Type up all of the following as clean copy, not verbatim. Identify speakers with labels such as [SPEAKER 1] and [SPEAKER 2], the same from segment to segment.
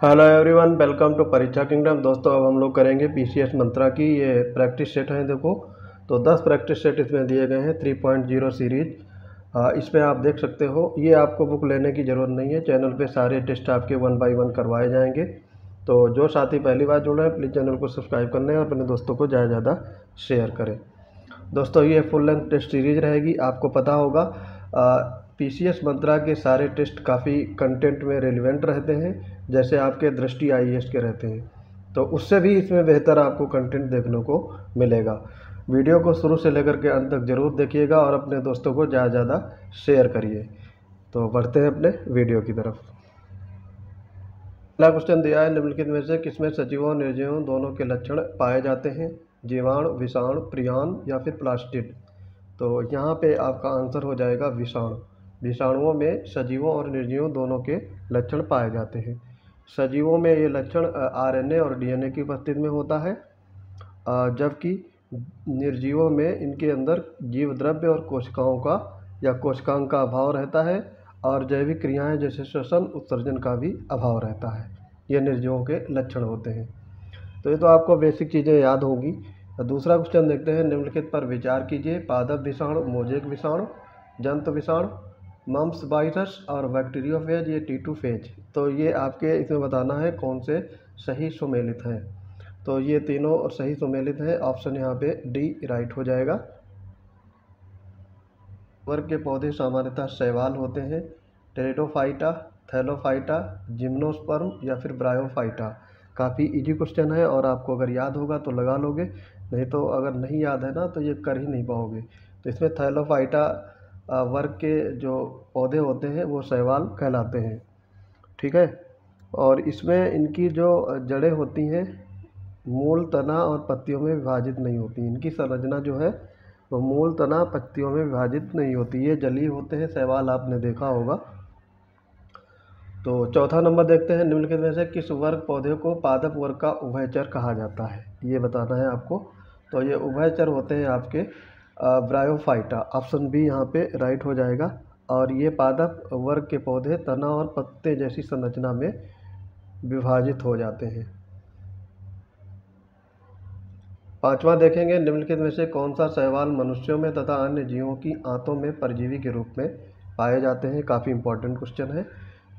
[SPEAKER 1] Hello everyone, welcome to परीक्षा kingdom. दोस्तों, अब हम लोग करेंगे पीसीएस मंत्रा की ये प्रैक्टिस सेट है। देखो, तो 10 प्रैक्टिस सेट इसमें दिए गए हैं 3.0 सीरीज। इसमें आप देख सकते हो, ये आपको बुक लेने की ज़रूरत नहीं है। चैनल पे सारे टेस्ट आपके 1 बाय 1 करवाए जाएंगे। तो जो साथी पहली बार जुड़ रहे हैं, प्लीज़ चैनल को सब्सक्राइब करने और अपने दोस्तों को ज़्यादा ज़्यादा शेयर करें। दोस्तों, ये फुल लेंथ टेस्ट सीरीज रहेगी। आपको पता होगा पीसीएस मंत्रा के सारे टेस्ट काफ़ी कंटेंट में रिलेवेंट रहते हैं, जैसे आपके दृष्टि आईएएस के रहते हैं। तो उससे भी इसमें बेहतर आपको कंटेंट देखने को मिलेगा। वीडियो को शुरू से लेकर के अंत तक ज़रूर देखिएगा और अपने दोस्तों को ज़्यादा ज़्यादा शेयर करिए। तो बढ़ते हैं अपने वीडियो की तरफ। पहला क्वेश्चन दिया है, निम्नलिखित में से किसमें सजीवों और निर्जीवों दोनों के लक्षण पाए जाते हैं? जीवाणु, विषाणु, प्रियॉन या फिर प्लास्टिड। तो यहाँ पे आपका आंसर हो जाएगा विषाणु। विषाणुओं में सजीवों और निर्जीवों दोनों के लक्षण पाए जाते हैं। सजीवों में ये लक्षण आरएनए और डीएनए की उपस्थिति में होता है, जबकि निर्जीवों में इनके अंदर जीव द्रव्य और कोशिकाओं का या कोशिकांग का अभाव रहता है और जैविक क्रियाएं जैसे श्वसन उत्सर्जन का भी अभाव रहता है। ये निर्जीवों के लक्षण होते हैं। तो ये तो आपको बेसिक चीज़ें याद होंगी। दूसरा क्वेश्चन देखते हैं, निम्नलिखित पर विचार कीजिए। पादप विषाणु, मोजेक विषाणु, जंतु विषाणु, मम्प्स वायरस और बैक्टीरियोफेज, ये T2 फेज। तो ये आपके इसमें बताना है कौन से सही सुमेलित हैं। तो ये तीनों सही सुमेलित हैं। ऑप्शन यहाँ पे डी राइट हो जाएगा। वर्ग के पौधे सामान्यतः शैवाल होते हैं। टेरिडोफाइटा, थैलोफाइटा, जिम्नोस्पर्म या फिर ब्रायोफाइटा। काफ़ी इजी क्वेश्चन है और आपको अगर याद होगा तो लगा लोगे, नहीं तो अगर नहीं याद है ना तो ये कर ही नहीं पाओगे। तो इसमें थैलोफाइटा वर्ग के जो पौधे होते हैं वो शैवाल कहलाते हैं। ठीक है। और इसमें इनकी जो जड़ें होती हैं मूल, तना और पत्तियों में विभाजित नहीं होती। इनकी संरचना जो है वो मूल, तना, पत्तियों में विभाजित नहीं होती। ये जलीय होते हैं, शैवाल आपने देखा होगा। तो चौथा नंबर देखते हैं, निम्नलिखित में से किस वर्ग पौधे को पादप वर्ग का उभयचर कहा जाता है? ये बताना है आपको। तो ये उभयचर होते हैं आपके ब्रायोफाइटा। ऑप्शन बी यहाँ पे राइट हो जाएगा। और ये पादप वर्ग के पौधे तना और पत्ते जैसी संरचना में विभाजित हो जाते हैं। पांचवा देखेंगे, निम्नलिखित में से कौन सा शैवाल मनुष्यों में तथा अन्य जीवों की आंतों में परजीवी के रूप में पाए जाते हैं? काफ़ी इंपॉर्टेंट क्वेश्चन है।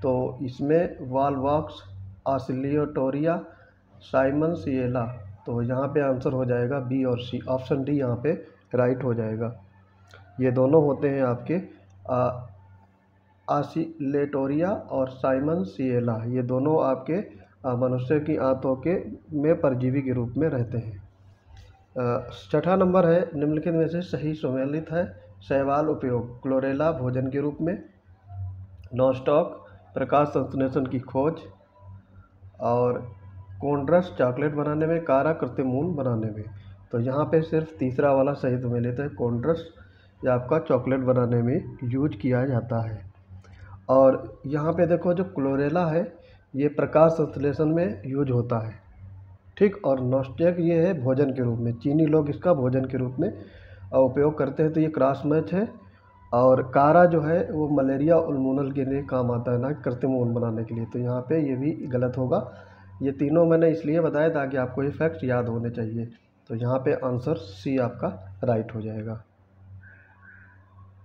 [SPEAKER 1] तो इसमें वालवॉक्स, ऑसिलियोटोरिया, साइमनसिएला। तो यहाँ पे आंसर हो जाएगा बी और सी। ऑप्शन डी यहाँ पे राइट हो जाएगा। ये दोनों होते हैं आपके ऑसिलेटोरिया और साइमनसिएला। ये दोनों आपके मनुष्य की आंतों के में परजीवी के रूप में रहते हैं। छठा नंबर है, निम्नलिखित में से सही सुमेलित है? शैवाल उपयोग, क्लोरेला भोजन के रूप में, नॉस्टॉक प्रकाश संश्लेषण की खोज, और कोन्ड्रस चॉकलेट बनाने में, कारा कृत्रिम ऊन बनाने में। तो यहाँ पे सिर्फ तीसरा वाला सही सुमेलित है। कोन्ड्रस या आपका चॉकलेट बनाने में यूज किया जाता है। और यहाँ पे देखो, जो क्लोरेला है ये प्रकाश संश्लेषण में यूज होता है। ठीक। और नॉस्टैक ये है भोजन के रूप में। चीनी लोग इसका भोजन के रूप में उपयोग करते हैं। तो ये क्रॉस मैच है। और कारा जो है वो मलेरिया उन्मूलन के लिए काम आता है, ना कृत्रिम ऊन बनाने के लिए। तो यहाँ पे ये भी गलत होगा। ये तीनों मैंने इसलिए बताया ताकि आपको ये फैक्ट याद होने चाहिए। तो यहाँ पे आंसर सी आपका राइट हो जाएगा।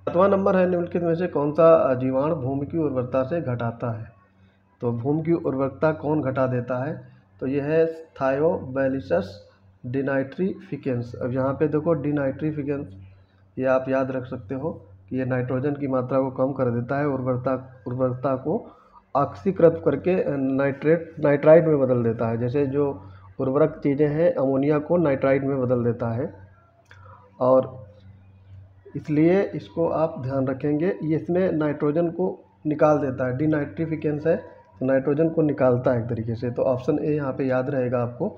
[SPEAKER 1] सातवां नंबर है, निम्नलिखित में से कौन सा जीवाणु भूमि की उर्वरता से घटाता है? तो भूमि की उर्वरता कौन घटा देता है? तो ये है थायोबैलिसस डिनाइट्रीफिकेंस। अब यहाँ पे देखो, डिनाइट्रीफिकेंस ये आप याद रख सकते हो कि ये नाइट्रोजन की मात्रा को कम कर देता है, उर्वरता को ऑक्सीकृत करके नाइट्राइट में बदल देता है। जैसे जो उर्वरक चीज़ें हैं, अमोनिया को नाइट्राइट में बदल देता है। और इसलिए इसको आप ध्यान रखेंगे, ये इसमें नाइट्रोजन को निकाल देता है। डिनाइट्रीफिकेंस है तो नाइट्रोजन को निकालता है एक तरीके से। तो ऑप्शन ए यहाँ पे याद रहेगा आपको।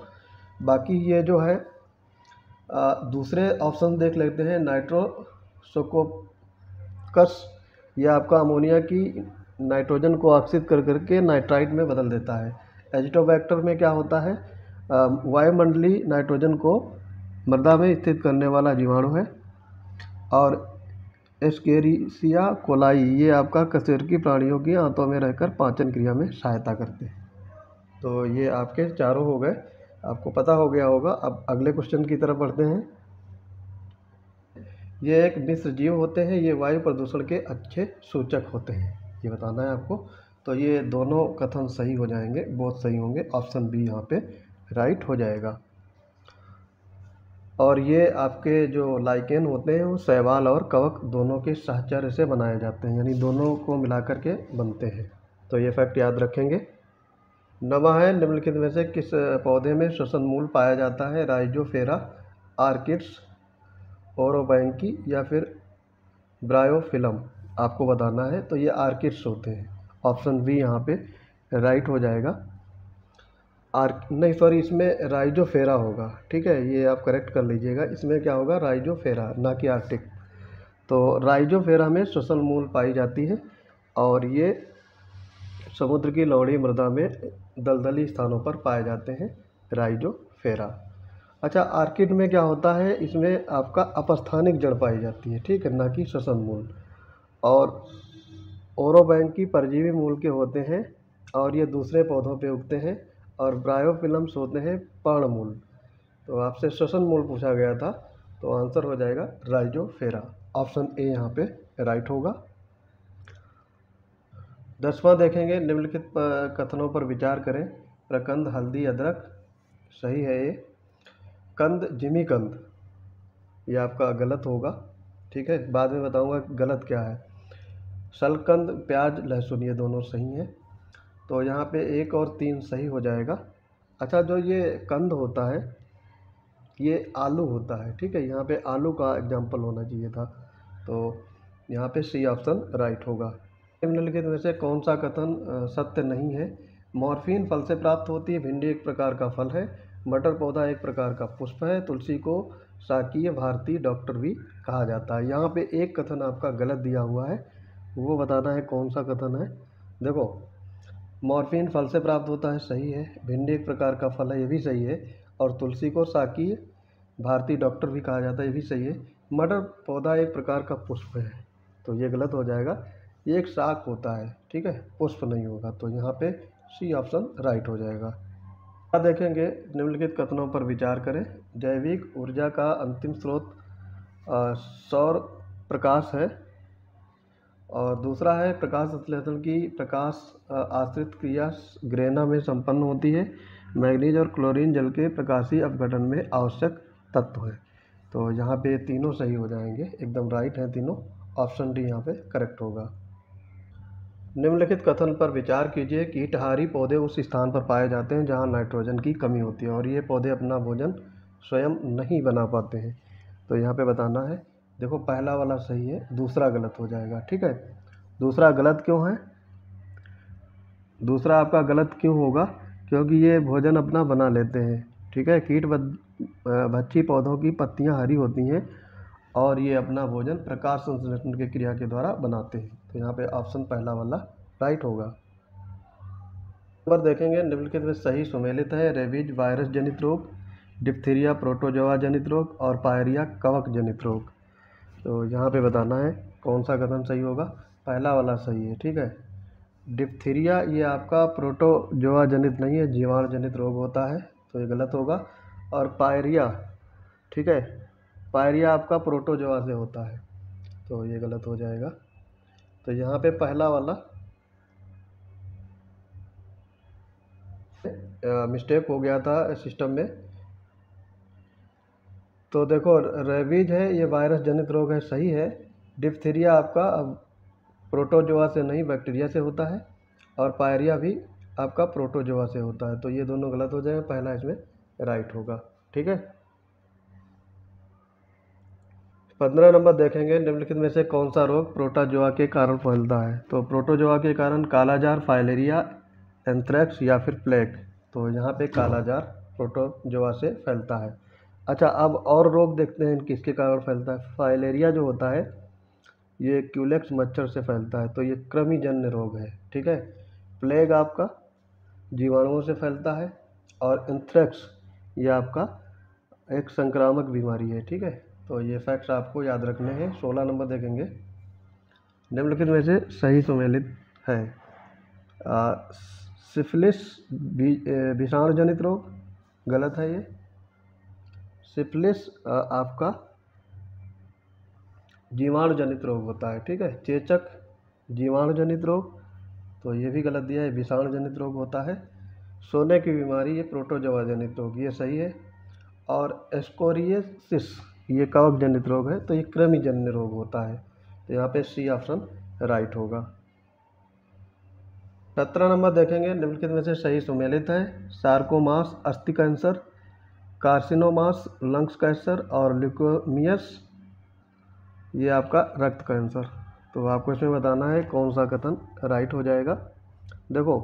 [SPEAKER 1] बाकी ये जो है दूसरे ऑप्शन देख लेते हैं। नाइट्रोसोकोकस, ये आपका अमोनिया की नाइट्रोजन को ऑक्सीकृत कर करके नाइट्राइट में बदल देता है। एजिटोबैक्टर में क्या होता है, वायुमंडलीय नाइट्रोजन को मृदा में स्थित करने वाला जीवाणु है। और एस्केरिसिया कोलाई, ये आपका कशेरुकी प्राणियों की आंतों में रहकर पाचन क्रिया में सहायता करते हैं। तो ये आपके चारों हो गए, आपको पता हो गया होगा। अब अगले क्वेश्चन की तरफ बढ़ते हैं। ये एक मिश्र जीव होते हैं, ये वायु प्रदूषण के अच्छे सूचक होते हैं, ये बताना है आपको। तो ये दोनों कथन सही हो जाएंगे, बहुत सही होंगे। ऑप्शन बी यहाँ पे राइट हो जाएगा। और ये आपके जो लाइकेन होते हैं वो शैवाल और कवक दोनों के साहचर्य से बनाए जाते हैं, यानी दोनों को मिलाकर के बनते हैं। तो ये फैक्ट याद रखेंगे। नवा है, निम्नलिखित में से किस पौधे में श्वसन मूल पाया जाता है? राइजोफेरा, आर्किड्स, ओरोबैंकी या फिर ब्रायोफिलम, आपको बताना है। तो ये आर्किड्स होते हैं। ऑप्शन बी यहाँ पे राइट हो जाएगा। नहीं सॉरी, इसमें राइजोफेरा होगा, ठीक है, ये आप करेक्ट कर लीजिएगा। इसमें क्या होगा? राइजोफेरा, ना कि आर्टिक। तो राइजोफेरा में श्वसन मूल पाई जाती है और ये समुद्र की लवणीय मृदा में दलदली स्थानों पर पाए जाते हैं, राइजोफेरा। अच्छा, आर्किड में क्या होता है? इसमें आपका अपस्थानिक जड़ पाई जाती है, ठीक है, ना कि श्वसन मूल। और ओरोबैंकी परजीवी मूल के होते हैं और ये दूसरे पौधों पे उगते हैं। और ब्रायोफिलम्स होते हैं पर्णमूल। तो आपसे श्वसन मूल पूछा गया था, तो आंसर हो जाएगा राइजोफेरा। ऑप्शन ए यहाँ पे राइट होगा। 10वां देखेंगे, निम्नलिखित कथनों पर विचार करें। प्रकंद, हल्दी, अदरक, सही है ये। कंद, जिमीकंद, ये आपका गलत होगा, ठीक है, बाद में बताऊंगा गलत क्या है। शलकंद, प्याज, लहसुन, ये दोनों सही हैं। तो यहाँ पे 1 और 3 सही हो जाएगा। अच्छा, जो ये कंद होता है ये आलू होता है, ठीक है, यहाँ पे आलू का एग्जाम्पल होना चाहिए था। तो यहाँ पे सी ऑप्शन राइट होगा। निम्नलिखित में से कौन सा कथन सत्य नहीं है? मॉर्फिन फल से प्राप्त होती है, भिंडी एक प्रकार का फल है, मटर पौधा एक प्रकार का पुष्प है, तुलसी को शाकीय भारतीय डॉक्टर भी कहा जाता है। यहाँ पे एक कथन आपका गलत दिया हुआ है, वो बताना है कौन सा कथन है। देखो, मॉर्फिन फल से प्राप्त होता है, सही है। भिंडी एक प्रकार का फल है, ये भी सही है। और तुलसी को शाकीय भारतीय डॉक्टर भी कहा जाता है, ये भी सही है। मटर पौधा एक प्रकार का पुष्प है, तो ये गलत हो जाएगा। ये एक शाक होता है, ठीक है, पुष्प नहीं होगा। तो यहाँ पे सी ऑप्शन राइट हो जाएगा। क्या देखेंगे? निम्नलिखित कथनों पर विचार करें। जैविक ऊर्जा का अंतिम स्रोत सौर प्रकाश है। और दूसरा है प्रकाश संश्लेषण की प्रकाश आश्रित क्रिया ग्रेना में संपन्न होती है। मैग्नीज और क्लोरीन जल के प्रकाशीय अपघटन में आवश्यक तत्व है। तो यहाँ पे तीनों सही हो जाएंगे, एकदम राइट हैं तीनों। ऑप्शन डी यहाँ पे करेक्ट होगा। निम्नलिखित कथन पर विचार कीजिए। कीटहारी पौधे उस स्थान पर पाए जाते हैं जहाँ नाइट्रोजन की कमी होती है और ये पौधे अपना भोजन स्वयं नहीं बना पाते हैं। तो यहाँ पे बताना है। देखो, पहला वाला सही है, दूसरा गलत हो जाएगा, ठीक है। दूसरा गलत क्यों है? दूसरा आपका गलत क्यों होगा? क्योंकि ये भोजन अपना बना लेते हैं, ठीक है। कीट भक्षी पौधों की पत्तियां हरी होती हैं और ये अपना भोजन प्रकाश संश्लेषण की क्रिया के द्वारा बनाते हैं। तो यहाँ पे ऑप्शन पहला वाला राइट होगा। नंबर देखेंगे, निम्नलिखित में सही सुमेलित है। रेबीज वायरस जनित रोग, डिप्थीरिया प्रोटोजोआ जनित रोग और पायरिया कवक जनित रोग। तो यहाँ पे बताना है कौन सा कथन सही होगा। पहला वाला सही है, ठीक है। डिप्थीरिया ये आपका प्रोटोजोआ जनित नहीं है, जीवाणु जनित रोग होता है, तो ये गलत होगा। और पायरिया, ठीक है, पायरिया आपका प्रोटोजोआ से होता है, तो ये गलत हो जाएगा। तो यहाँ पे पहला वाला मिस्टेक हो गया था सिस्टम में। तो देखो, रेबीज है ये वायरस जनित रोग है, सही है। डिप्थीरिया आपका प्रोटोजोआ से नहीं, बैक्टीरिया से होता है। और पायरिया भी आपका प्रोटोजोआ से होता है। तो ये दोनों गलत हो जाएंगे, पहला इसमें राइट होगा, ठीक है। 15 नंबर देखेंगे, निम्नलिखित में से कौन सा रोग प्रोटोजोआ के कारण फैलता है? तो प्रोटोजोआ के कारण कालाजार, फाइलेरिया, एंथ्रेक्स या फिर प्लेग। तो यहाँ पे कालाजार प्रोटोजोआ से फैलता है। अच्छा, अब और रोग देखते हैं किसके कारण फैलता है। फाइलेरिया जो होता है ये क्यूलेक्स मच्छर से फैलता है, तो ये कृमिजन्य रोग है, ठीक है। प्लेग आपका जीवाणुओं से फैलता है। और एंथ्रेक्स ये आपका एक संक्रामक बीमारी है, ठीक है। तो ये फैक्ट्स आपको याद रखने हैं। 16 नंबर देखेंगे, निम्नलिखित में से सही सुमेलित है। सिफिलिस विषाणु जनित रोग, गलत है ये। सिफिलिस आपका जीवाणु जनित रोग होता है, ठीक है। चेचक जीवाणु जनित रोग, तो ये भी गलत दिया है, विषाणु जनित रोग होता है। सोने की बीमारी ये प्रोटोजोआ जनित रोग, ये सही है। और एस्कोरियसिस ये कवक जनित रोग है, तो ये कृमि जन्य रोग होता है, तो यहाँ पे सी ऑप्शन राइट होगा। 17 नंबर देखेंगे, निम्नलिखित में से सही सुमेलित है। सार्कोमास अस्थि कैंसर, कार्सिनोमास लंग्स कैंसर और ल्यूकोमियस ये आपका रक्त कैंसर। तो आपको इसमें बताना है कौन सा कथन राइट हो जाएगा। देखो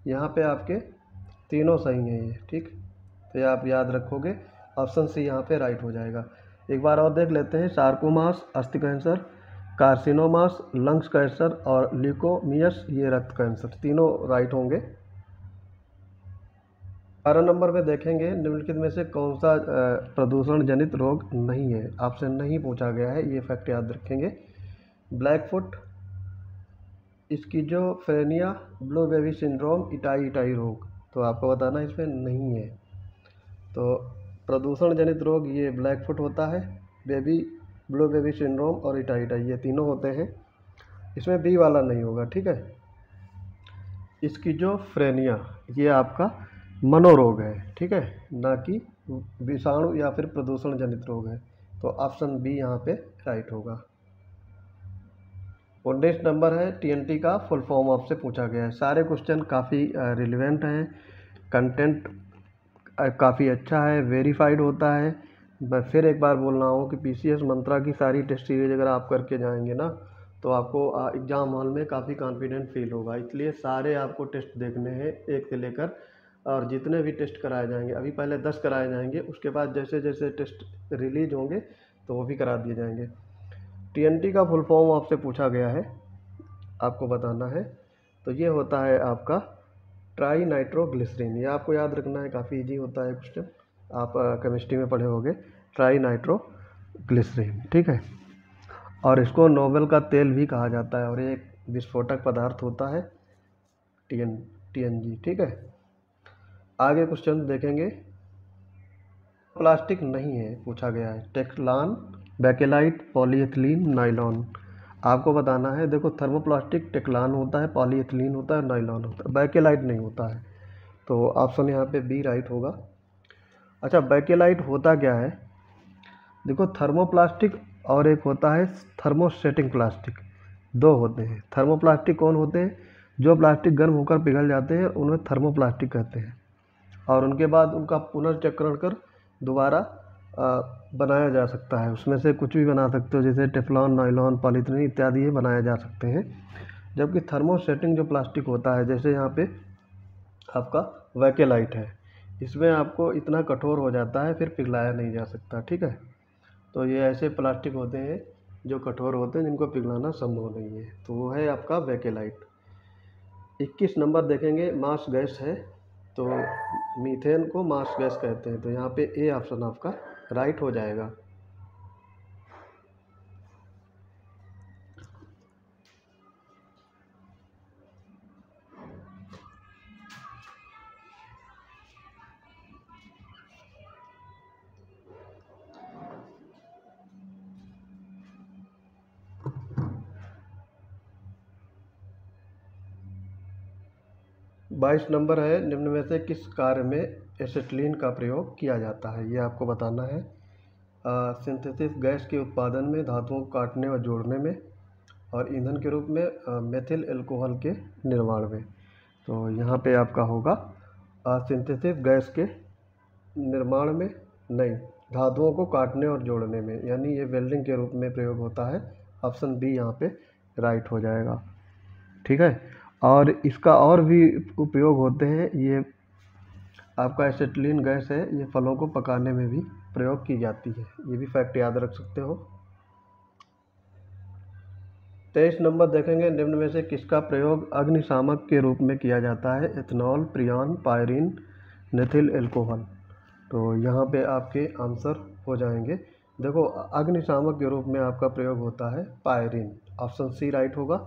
[SPEAKER 1] यहाँ पे आपके तीनों सही हैं ये, ठीक। तो ये आप याद रखोगे, ऑप्शन सी यहाँ पे राइट हो जाएगा। एक बार और देख लेते हैं। सार्कोमास अस्थि कैंसर, कार्सिनोमास लंग्स कैंसर और ल्यूकोमियस ये रक्त कैंसर, तीनों राइट होंगे। 12 नंबर में देखेंगे, निम्नलिखित में से कौन सा प्रदूषण जनित रोग नहीं है। आपसे नहीं पूछा गया है, ये फैक्ट याद रखेंगे। Black foot, schizophrenia, blue baby syndrome, itai रोग, तो आपको बताना इसमें नहीं है। तो प्रदूषण जनित रोग ये ब्लैक फुट होता है, ब्लू बेबी सिंड्रोम और इटाई ये तीनों होते हैं। इसमें बी वाला नहीं होगा, ठीक है। स्किज़ोफ्रेनिया ये आपका मनोरोग है, ठीक है, ना कि विषाणु या फिर प्रदूषण जनित रोग है। तो ऑप्शन बी यहाँ पे राइट होगा। 19 नंबर है, टीएनटी का फुल फॉर्म आपसे पूछा गया है। सारे क्वेश्चन काफ़ी रिलेवेंट हैं, कंटेंट काफ़ी अच्छा है, वेरीफाइड होता है। मैं फिर एक बार बोल रहा हूँ कि पीसीएस मंत्रा की सारी टेस्ट सीरीज अगर आप करके जाएंगे ना, तो आपको एग्ज़ाम हॉल में काफ़ी कॉन्फिडेंट फील होगा। इसलिए सारे आपको टेस्ट देखने हैं, एक से लेकर, और जितने भी टेस्ट कराए जाएंगे, अभी पहले 10 कराए जाएंगे, उसके बाद जैसे जैसे टेस्ट रिलीज होंगे तो वो भी करा दिए जाएंगे। टीएनटी का फुल फॉर्म आपसे पूछा गया है, आपको बताना है। तो ये होता है आपका ट्राई नाइट्रोग्लिसरीन, ये आपको याद रखना है, काफ़ी इजी होता है क्वेश्चन, आप केमिस्ट्री में पढ़े होंगे। ट्राई नाइट्रोग्लिसरीन, ठीक है। और इसको नोबेल का तेल भी कहा जाता है, और ये एक विस्फोटक पदार्थ होता है टीएनजी, ठीक है। आगे क्वेश्चन देखेंगे। प्लास्टिक नहीं है पूछा गया है, टेफ्लॉन, बेकेलाइट, पॉलीएथिलीन, नायलॉन, आपको बताना है। देखो थर्मोप्लास्टिक टेफ्लॉन होता है, पॉलीएथिलीन होता है, नायलॉन होता है, बेकेलाइट नहीं होता है। तो ऑप्शन यहाँ पे बी राइट होगा। अच्छा, बेकेलाइट होता क्या है? देखो थर्मोप्लास्टिक और एक होता है थर्मोस्टेटिक प्लास्टिक, दो होते हैं। थर्मोप्लास्टिक कौन होते हैं? जो प्लास्टिक गर्म होकर पिघल जाते हैं उन्हें थर्मोप्लास्टिक कहते हैं, और उनके बाद उनका पुनर्चक्रण कर दोबारा बनाया जा सकता है। उसमें से कुछ भी बना सकते हो, जैसे टेफ्लॉन, नायलॉन, पॉलीथीन इत्यादि ये बनाए जा सकते हैं। जबकि थर्मोस्टेटिक जो प्लास्टिक होता है, जैसे यहाँ पे आपका बेकेलाइट है, इसमें आपको इतना कठोर हो जाता है फिर पिघलाया नहीं जा सकता, ठीक है। तो ये ऐसे प्लास्टिक होते हैं जो कठोर होते हैं, जिनको पिघलाना संभव नहीं है, तो वो है आपका बेकेलाइट। 21 नंबर देखेंगे, मार्स गैस है, तो मीथेन को मार्स गैस कहते हैं, तो यहाँ पे ए ऑप्शन आपका राइट हो जाएगा। बाईस नंबर है, निम्न में से किस कार्य में एसिटिलीन का प्रयोग किया जाता है, ये आपको बताना है। सिंथेसिस गैस के उत्पादन में, धातुओं को काटने और जोड़ने में, और ईंधन के रूप में मेथिल एल्कोहल के निर्माण में। तो यहाँ पे आपका होगा सिंथेसिस गैस के निर्माण में नहीं, धातुओं को काटने और जोड़ने में, यानी ये वेल्डिंग के रूप में प्रयोग होता है। ऑप्शन बी यहाँ पे राइट हो जाएगा, ठीक है। और इसका और भी उपयोग होते हैं, ये आपका एसिटिलीन गैस है, ये फलों को पकाने में भी प्रयोग की जाती है, ये भी फैक्ट याद रख सकते हो। 23 नंबर देखेंगे, निम्न में से किसका प्रयोग अग्निशामक के रूप में किया जाता है? एथेनॉल, प्रियान, पायरीन, नेथिल एल्कोहल। तो यहाँ पे आपके आंसर हो जाएंगे। देखो अग्निशामक के रूप में आपका प्रयोग होता है पायरीन, ऑप्शन सी राइट होगा।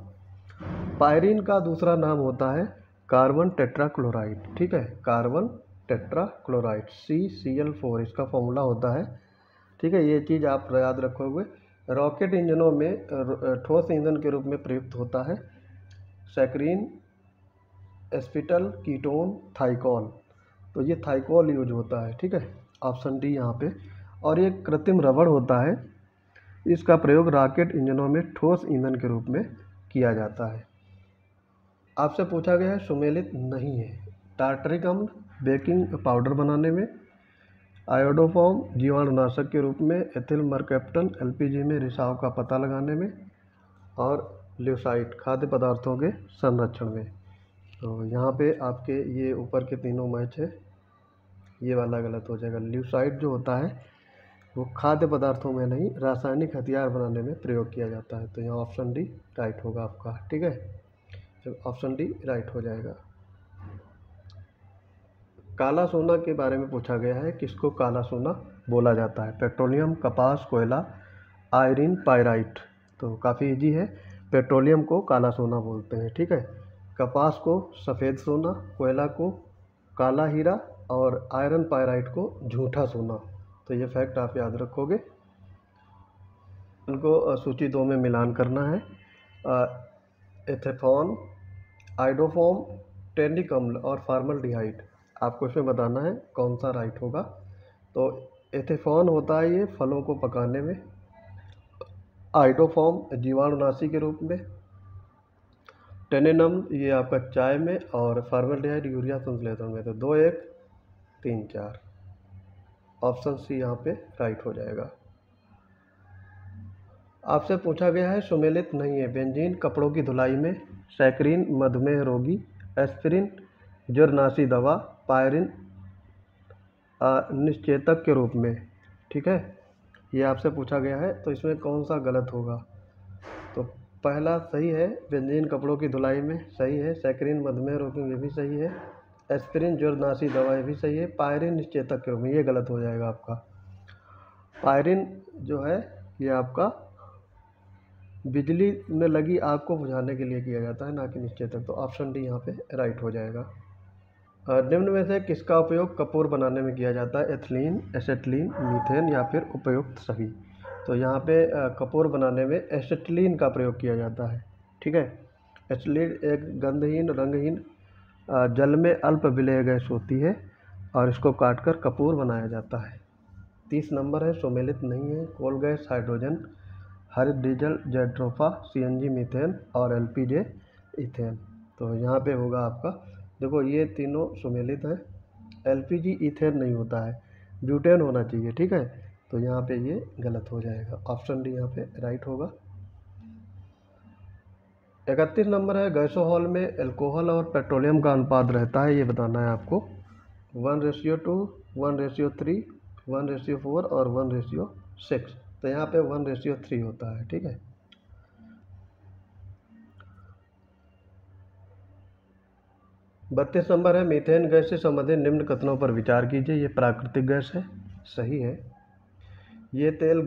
[SPEAKER 1] पायरीन का दूसरा नाम होता है कार्बन टेट्राक्लोराइड, ठीक है, कार्बन टेट्राक्लोराइड CCl4 इसका फॉर्मूला होता है, ठीक है। ये चीज़ आप याद रखोगे। रॉकेट इंजनों में ठोस ईंधन के रूप में प्रयुक्त होता है सैकरीन, एस्पिटल, कीटोन, थाइकॉल। तो ये थाइकॉल यूज होता है, ठीक है, ऑप्शन डी यहाँ पे। और ये कृत्रिम रबड़ होता है, इसका प्रयोग रॉकेट इंजनों में ठोस ईंधन के रूप में किया जाता है। आपसे पूछा गया है सुमेलित नहीं है, टार्टरिक अम्ल बेकिंग पाउडर बनाने में, आयोडोफॉर्म जीवाणुनाशक के रूप में, एथिल मरकैप्टन LPG में रिसाव का पता लगाने में, और ल्यूसाइट खाद्य पदार्थों के संरक्षण में। तो यहाँ पे आपके ये ऊपर के तीनों मैच है, ये वाला गलत हो जाएगा। ल्यूसाइट जो होता है वो खाद्य पदार्थों में नहीं, रासायनिक हथियार बनाने में प्रयोग किया जाता है। तो यहाँ ऑप्शन डी राइट होगा आपका, ठीक है, तो ऑप्शन डी राइट हो जाएगा। काला सोना के बारे में पूछा गया है, किसको काला सोना बोला जाता है? पेट्रोलियम, कपास, कोयला, आयरन, पायराइट। तो काफ़ी इजी है, पेट्रोलियम को काला सोना बोलते हैं, ठीक है, कपास को सफ़ेद सोना, कोयला को काला हीरा, और आयरन पायराइट को झूठा सोना। तो ये फैक्ट आप याद रखोगे। इनको सूची 2 में मिलान करना है। एथेफॉन, आइडोफॉर्म, टेनिक अम्ल और फॉर्मल्डिहाइड। आपको इसमें बताना है कौन सा राइट होगा। तो एथेफॉन होता है ये फलों को पकाने में, आइडोफॉर्म जीवाणुनाशी के रूप में, टेनिन अम्ल ये आपका चाय में, और फॉर्मल्डिहाइड यूरिया संश्लेषण में। तो 2, 1, 3, 4 ऑप्शन सी यहाँ पे राइट हो जाएगा। आपसे पूछा गया है सुमेलित नहीं है, बेंजीन कपड़ों की धुलाई में, सैकरीन मधुमेह रोगी, एस्पिरिन ज्वरनाशी दवा, पायरिन निश्चेतक के रूप में, ठीक है, ये आपसे पूछा गया है। तो इसमें कौन सा गलत होगा? तो पहला सही है, बेंजीन कपड़ों की धुलाई में सही है, सैकरीन मधुमेह रोगी ये भी सही है, एस्पिरिन ज्वरनाशी दवा ये भी सही है, पायरिन निश्चेतक के रूप में ये गलत हो जाएगा आपका। पायरिन जो है ये आपका बिजली में लगी आग को बुझाने के लिए किया जाता है, ना कि निश्चेतक। तो ऑप्शन डी यहाँ पे राइट हो जाएगा। निम्न में से किसका उपयोग कपूर बनाने में किया जाता है? एथिलीन, एसेटिलीन, मीथेन या फिर उपयुक्त सभी। तो यहाँ पे कपूर बनाने में एसेटिलीन का प्रयोग किया जाता है, ठीक है। एसिटिलीन एक गंधहीन, रंगहीन, जल में अल्प विलेय गैस होती है, और इसको काटकर कपूर बनाया जाता है। 30 नंबर है, सुमेलित नहीं है, कोल गैस, हाइड्रोजन, हरित डीजल, जेट्रोफा, CNG मीथेन, और LPG इथेन। तो यहाँ पे होगा आपका, देखो ये तीनों सुमेलित हैं, LPG इथेन नहीं होता है, ब्यूटेन होना चाहिए, ठीक है। तो यहाँ पे ये गलत हो जाएगा, ऑप्शन डी यहाँ पे राइट होगा। 31 नंबर है, गैसोहॉल में एल्कोहल और पेट्रोलियम का अनुपात रहता है, ये बताना है आपको। 1:2, 1:3, 1:4 और 1:6। तो यहाँ पे 1:3 होता है, ठीक है। बत्तीस नंबर है, मीथेन गैस से संबंधित निम्न कथनों पर विचार कीजिए। ये प्राकृतिक गैस है, सही है। ये तेल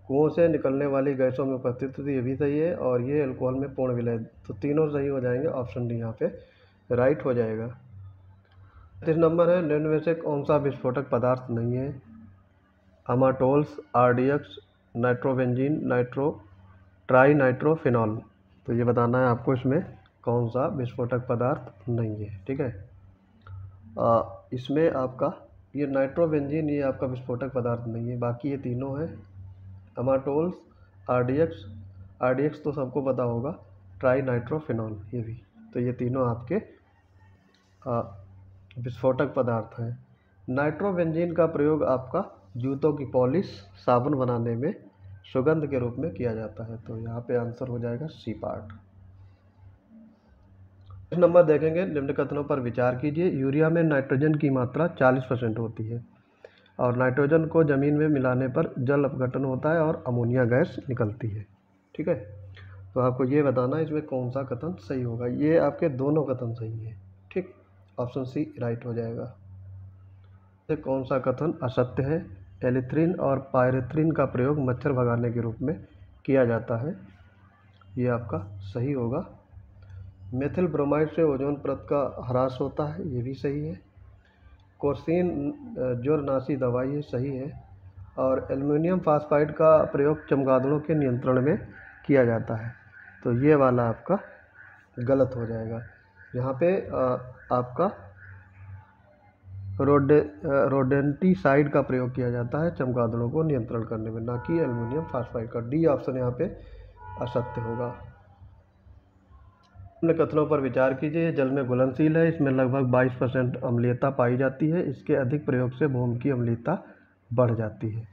[SPEAKER 1] कुओं से निकलने वाली गैसों में उपस्थित होती है, ये भी सही है। और ये अल्कोहल में पूर्ण विलय, तो तीनों सही हो जाएंगे, ऑप्शन डी यहाँ पे राइट हो जाएगा। 30 नंबर है, निम्न में से कौन सा विस्फोटक पदार्थ नहीं है? अमाटोल्स, RDX, नाइट्रोबेंजीन, ट्राई नाइट्रोफिनॉल। तो ये बताना है आपको इसमें कौन सा विस्फोटक पदार्थ नहीं है, ठीक है। इसमें आपका ये नाइट्रोबेंजीन ये आपका विस्फोटक पदार्थ नहीं है, बाकी ये तीनों हैं, अमाटोल्स, RDX तो सबको पता होगा, ट्राई नाइट्रोफिनॉल ये भी। तो ये तीनों आपके विस्फोटक पदार्थ हैं। नाइट्रोबेंजीन का प्रयोग आपका जूतों की पॉलिश, साबुन बनाने में सुगंध के रूप में किया जाता है। तो यहाँ पे आंसर हो जाएगा सी पार्ट। इस नंबर देखेंगे, निम्न कथनों पर विचार कीजिए। यूरिया में नाइट्रोजन की मात्रा 40% होती है, और नाइट्रोजन को ज़मीन में मिलाने पर जल अपघटन होता है और अमोनिया गैस निकलती है, ठीक है। तो आपको ये बताना है इसमें कौन सा कथन सही होगा। ये आपके दोनों कथन सही है, ठीक, ऑप्शन सी राइट हो जाएगा। कौन सा कथन असत्य है? एलिथ्रिन और पायरेथ्रिन का प्रयोग मच्छर भगाने के रूप में किया जाता है, ये आपका सही होगा। मेथिल ब्रोमाइड से ओजोन परत का ह्रास होता है, ये भी सही है। कोर्सिन जोरनाशी दवाई है, सही है। और एल्युमिनियम फास्फाइड का प्रयोग चमगादड़ों के नियंत्रण में किया जाता है, तो ये वाला आपका गलत हो जाएगा। यहाँ पे आपका रोडेंटिसाइड का प्रयोग किया जाता है चमगादड़ों को नियंत्रण करने में, ना कि एल्युमिनियम फास्फाइड का। डी ऑप्शन यहाँ पे असत्य होगा। निम्न कथनों पर विचार कीजिए। जल में घुलनशील है, इसमें लगभग 22% अम्लीयता पाई जाती है, इसके अधिक प्रयोग से भूमि की अम्लीयता बढ़ जाती है।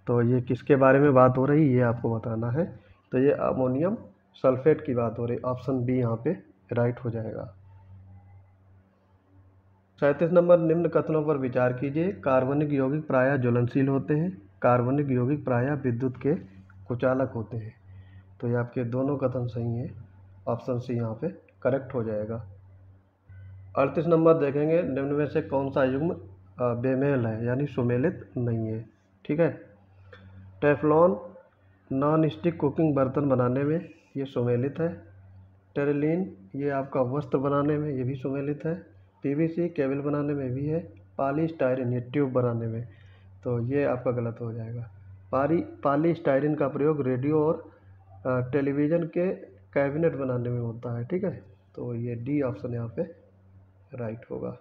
[SPEAKER 1] तो ये किसके बारे में बात हो रही है, ये आपको बताना है। तो ये अमोनियम सल्फेट की बात हो रही है। ऑप्शन बी यहाँ पे राइट हो जाएगा। 37 नंबर, निम्न कथनों पर विचार कीजिए। कार्बनिक यौगिक प्रायः ज्वलनशील होते हैं, कार्बनिक यौगिक प्रायः विद्युत के कुचालक होते हैं। तो ये आपके दोनों कथन सही हैं, ऑप्शन सी यहाँ पे करेक्ट हो जाएगा। 38 नंबर देखेंगे, निम्न में से कौन सा युग्म बेमेल है, यानी सुमेलित नहीं है। ठीक है, टेफ्लॉन नॉन स्टिक कुकिंग बर्तन बनाने में ये सुमेलित है। टेरिलीन ये आपका वस्त्र बनाने में ये भी सुमेलित है। पीवीसी केबल बनाने में भी है। पॉलीस्टायरीन ये ट्यूब बनाने में, तो ये आपका गलत हो जाएगा। पॉलीस्टायरीन का प्रयोग रेडियो और टेलीविज़न के कैबिनेट बनाने में होता है। ठीक है, तो ये डी ऑप्शन यहाँ पे राइट होगा।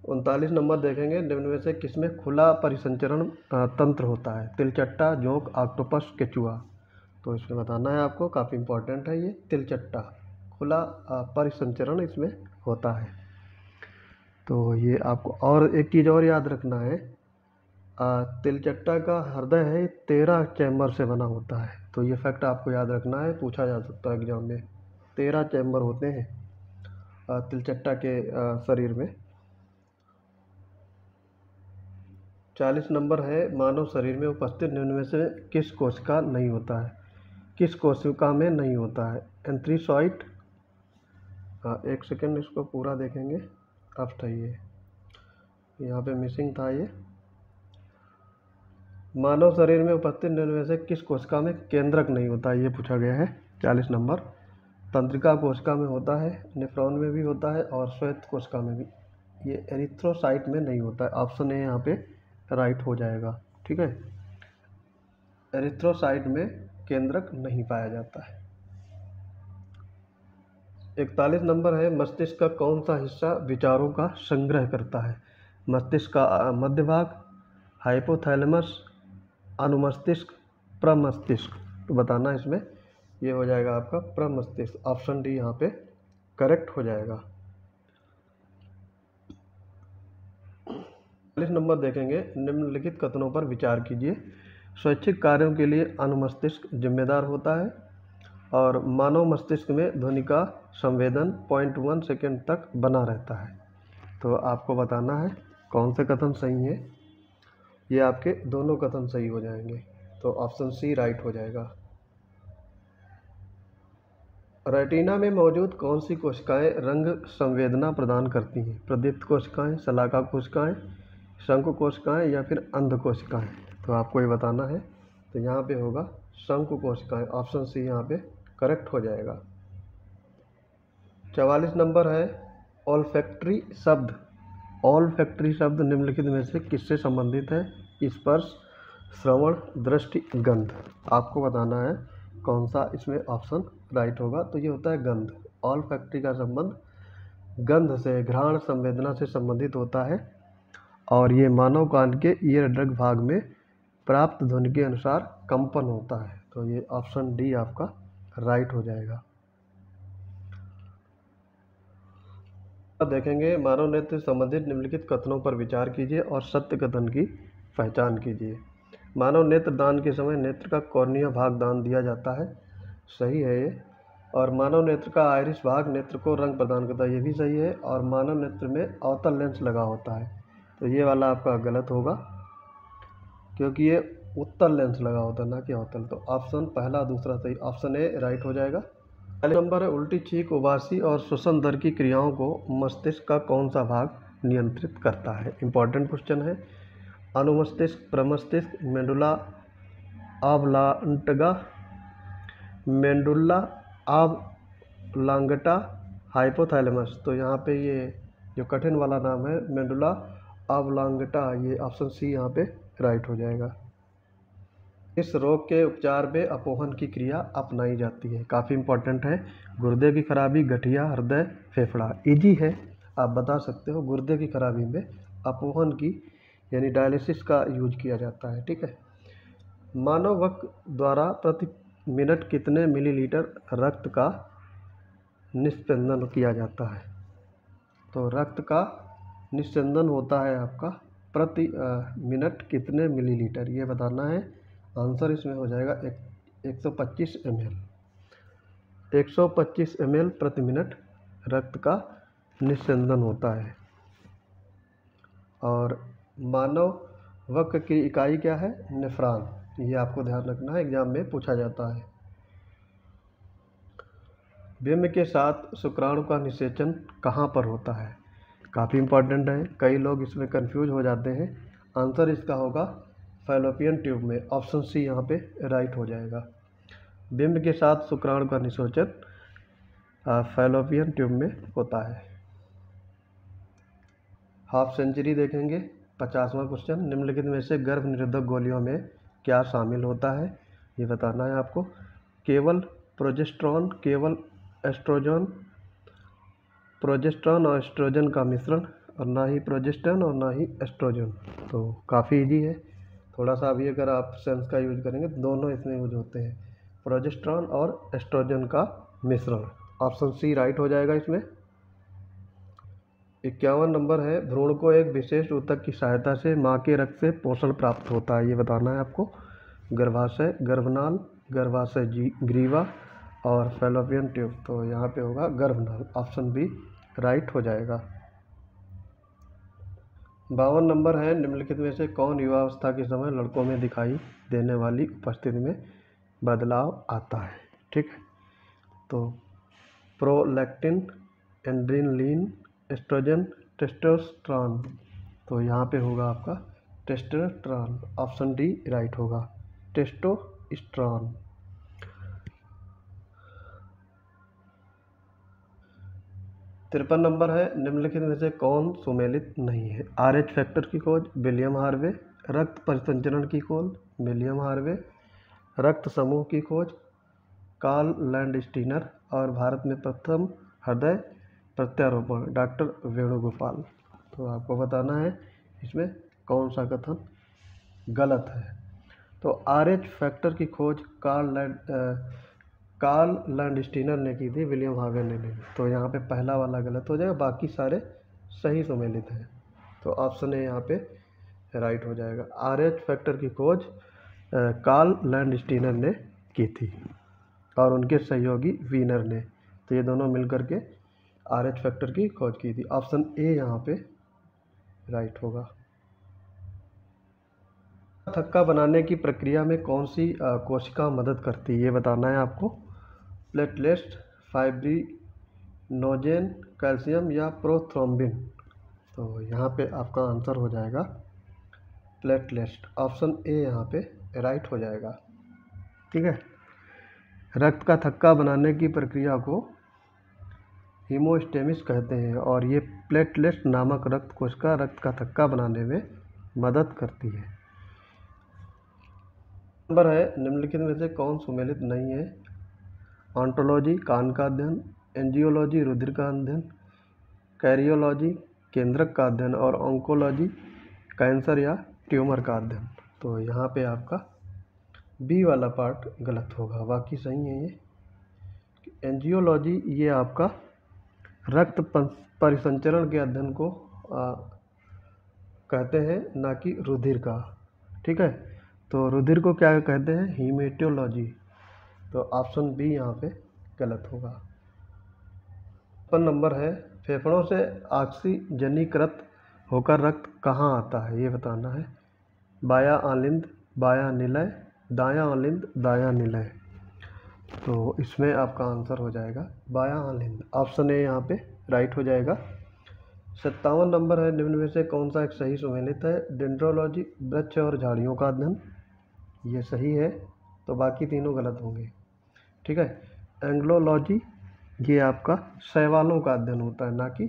[SPEAKER 1] 39 नंबर देखेंगे, निम्न में से किसमें खुला परिसंचरण तंत्र होता है। तिलचट्टा, जोंक, ऑक्टोपस, केचुआ। तो इसमें बताना है आपको, काफ़ी इंपॉर्टेंट है ये। तिलचट्टा खुला परिसंचरण इसमें होता है। तो ये आपको और एक चीज़ और याद रखना है, तिलचट्टा का हृदय है 13 चैम्बर से बना होता है। तो ये फैक्ट आपको याद रखना है, पूछा जा सकता है एग्जाम में। 13 चैम्बर होते हैं तिलचट्टा के शरीर में। 40 नंबर है, मानव शरीर में उपस्थित निम्न में से किस कोशिका नहीं होता है। किस कोशिका में नहीं होता है। एंथ्रीसॉइट, एक सेकेंड इसको पूरा देखेंगे। अब ये यहाँ पे मिसिंग था। ये मानव शरीर में उपस्थित निम्न में से किस कोशिका में केंद्रक नहीं होता, ये पूछा गया है 40 नंबर। तंत्रिका कोशिका में होता है, नेफ्रॉन में भी होता है और श्वेत कोशिका में भी। ये एरिथ्रोसाइट में नहीं होता है। ऑप्शन ए यहाँ पे राइट हो जाएगा। ठीक है, एरिथ्रोसाइट में केंद्रक नहीं पाया जाता है। 41 नंबर है, मस्तिष्क का कौन सा हिस्सा विचारों का संग्रह करता है। मस्तिष्क का मध्य भाग, हाइपोथैलेमस, अनुमस्तिष्क, प्रमस्तिष्क। तो बताना इसमें, ये हो जाएगा आपका प्रमस्तिष्क। ऑप्शन डी यहाँ पे करेक्ट हो जाएगा। 40 नंबर देखेंगे, निम्नलिखित कथनों पर विचार कीजिए। स्वैच्छिक कार्यों के लिए अनुमस्तिष्क जिम्मेदार होता है और मानव मस्तिष्क में ध्वनि का संवेदन 0.1 सेकेंड तक बना रहता है। तो आपको बताना है कौन से कथन सही है। ये आपके दोनों कथन सही हो जाएंगे, तो ऑप्शन सी राइट हो जाएगा। रेटिना में मौजूद कौन सी कोशिकाएं रंग संवेदना प्रदान करती हैं। प्रदीप्त कोशिकाएं, शलाका कोशिकाएं, शंकु कोशिकाएं या फिर अंध कोशिकाएं। तो आपको ये बताना है। तो यहाँ पे होगा शंकु कोशिकाएं। ऑप्शन सी यहाँ पे करेक्ट हो जाएगा। 44 नंबर है, ऑल्फैक्टरी शब्द। ऑल्फैक्टरी शब्द निम्नलिखित में से किससे संबंधित है। स्पर्श, श्रवण, दृष्टि, गंध। आपको बताना है कौन सा इसमें ऑप्शन राइट होगा। तो ये होता है गंध। ऑल्फैक्टरी का संबंध गंध से, घ्राण संवेदना से संबंधित होता है और ये मानव कान के ईयर ड्रग भाग में प्राप्त ध्वनि के अनुसार कंपन होता है। तो ये ऑप्शन डी आपका राइट हो जाएगा। देखेंगे, मानव नेत्र से संबंधित निम्नलिखित कथनों पर विचार कीजिए और सत्य कथन की पहचान कीजिए। मानव नेत्र दान के समय नेत्र का कॉर्निया भाग दान दिया जाता है, सही है ये। और मानव नेत्र का आइरिस भाग नेत्र को रंग प्रदान करता है, ये भी सही है। और मानव नेत्र में अवतल लेंस लगा होता है, तो ये वाला आपका गलत होगा क्योंकि ये उत्तल लेंस लगा होता है, ना कि अवतल। तो ऑप्शन पहला दूसरा सही, ऑप्शन ए राइट हो जाएगा। पहले नंबर है, उल्टी छींक, उबासी और श्वसन दर की क्रियाओं को मस्तिष्क का कौन सा भाग नियंत्रित करता है। इंपॉर्टेंट क्वेश्चन है। अनुमस्तिष्क, प्रमस्तिष्क, मेडुला ऑब्लांगा, मेंडुल्ला ऑब्लांगटा हाइपोथैलेमस। तो यहाँ पे ये जो कठिन वाला नाम है मेंडुला ऑब्लांगटा, ये ऑप्शन सी यहाँ पे राइट हो जाएगा। इस रोग के उपचार में अपोहन की क्रिया अपनाई जाती है, काफ़ी इंपॉर्टेंट है। गुर्दे की खराबी, गठिया, हृदय, फेफड़ा, इजी है, आप बता सकते हो। गुर्दे की खराबी में अपोहन की यानी डायलिसिस का यूज किया जाता है, ठीक है। मानव वक्र द्वारा प्रति मिनट कितने मिलीलीटर रक्त का निस्पंदन किया जाता है? तो रक्त का निस्पंदन होता है आपका प्रति मिनट कितने मिलीलीटर, ये बताना है। आंसर इसमें हो जाएगा 125 ml। 125 ml प्रति मिनट रक्त का निस्पंदन होता है। और मानव वक्र की इकाई क्या है? नेफ्रॉन। ये आपको ध्यान रखना है, एग्जाम में पूछा जाता है। बिंब के साथ शुक्राणु का निषेचन कहाँ पर होता है? काफ़ी इंपॉर्टेंट है, कई लोग इसमें कंफ्यूज हो जाते हैं। आंसर इसका होगा फैलोपियन ट्यूब में, ऑप्शन सी यहाँ पे राइट हो जाएगा। बिंब के साथ शुक्राणु का निषेचन फैलोपियन ट्यूब में होता है। हाफ सेंचुरी देखेंगे। 50वां क्वेश्चन, निम्नलिखित में से गर्भ निरोधक गोलियों में क्या शामिल होता है? ये बताना है आपको। केवल प्रोजेस्टेरॉन, केवल एस्ट्रोजन, प्रोजेस्टेरॉन और एस्ट्रोजन का मिश्रण, और ना ही प्रोजेस्टेरॉन और ना ही एस्ट्रोजन। तो काफ़ी इजी है। थोड़ा सा अभी अगर आप सेंस का यूज करेंगे तो दोनों इसमें यूज होते हैं, प्रोजेस्टेरॉन और एस्ट्रोजन का मिश्रण। ऑप्शन सी राइट हो जाएगा इसमें। 51 नंबर है, भ्रूण को एक विशेष ऊतक की सहायता से मां के रक्त से पोषण प्राप्त होता है, ये बताना है आपको। गर्भाशय, गर्भनाल, गर्भाशय ग्रीवा और फैलोपियन ट्यूब। तो यहाँ पे होगा गर्भनाल, ऑप्शन बी राइट हो जाएगा। 52 नंबर है, निम्नलिखित में से कौन युवावस्था के समय लड़कों में दिखाई देने वाली उपस्थिति में बदलाव आता है? ठीक है, तो प्रोलैक्टिन, एड्रेनलिन, एस्ट्रोजन, टेस्टोस्टेरोन। तो यहाँ पे होगा आपका टेस्टोस्टेरोन, ऑप्शन डी राइट होगा, टेस्टोस्टेरोन। 53 नंबर है, निम्नलिखित में से कौन सुमेलित नहीं है? RH फैक्टर की खोज विलियम हार्वे, रक्त परिसंचरण की खोज विलियम हार्वे, रक्त समूह की खोज कार्ल लैंडस्टीनर, और भारत में प्रथम हृदय प्रत्यारोपण डॉक्टर वेणुगोपाल। तो आपको बताना है इसमें कौन सा कथन गलत है। तो RH फैक्टर की खोज कार्ल लैंडस्टीनर ने की थी, विलियम हार्वे ने नहीं। तो यहाँ पे पहला वाला गलत हो जाएगा, बाकी सारे सही सुमेलित हैं। तो ऑप्शन ए यहाँ पे राइट हो जाएगा। RH फैक्टर की खोज कार्ल लैंडस्टीनर ने की थी और उनके सहयोगी वीनर ने। तो ये दोनों मिलकर के RH फैक्टर की खोज की थी, ऑप्शन ए यहाँ पे राइट होगा। थक्का बनाने की प्रक्रिया में कौन सी कोशिका मदद करती है? ये बताना है आपको। प्लेटलेट्स, फाइब्रिनोजेन, कैल्शियम या प्रोथ्रोम्बिन। तो यहाँ पे आपका आंसर हो जाएगा प्लेटलेट्स, ऑप्शन ए यहाँ पे राइट हो जाएगा। ठीक है, रक्त का थक्का बनाने की प्रक्रिया को हीमोस्टेसिस कहते हैं और ये प्लेटलेट्स नामक रक्त कोशिका रक्त का थक्का बनाने में मदद करती है। नंबर है, निम्नलिखित में से कौन सुमेलित नहीं है? ऑन्टोलॉजी कान का अध्ययन, एंजियोलॉजी रुधिर का अध्ययन, कैरियोलॉजी केंद्रक का अध्ययन, और ऑन्कोलॉजी कैंसर या ट्यूमर का अध्ययन। तो यहाँ पे आपका बी वाला पार्ट गलत होगा, बाकी सही है ये। एंजियोलॉजी ये आपका रक्त परिसंचरण के अध्ययन को कहते हैं, ना कि रुधिर का। ठीक है, तो रुधिर को क्या कहते हैं? हीमेटोलॉजी। तो ऑप्शन बी यहाँ पे गलत होगा। 55 नंबर है, फेफड़ों से ऑक्सीजनीकृत होकर रक्त कहाँ आता है? ये बताना है। बायां आलिंद, बायां निलय, दायां आलिंद, दायां निलय। तो इसमें आपका आंसर हो जाएगा बायां आलिंद, ऑप्शन ए यहाँ पे राइट हो जाएगा। 57 नंबर है, निम्न में से कौन सा एक सही सुमेलित है? डेंड्रोलॉजी वृक्ष और झाड़ियों का अध्ययन, ये सही है, तो बाकी तीनों गलत होंगे। ठीक है। एंग्लोलॉजी ये आपका शैवालों का अध्ययन होता है, ना कि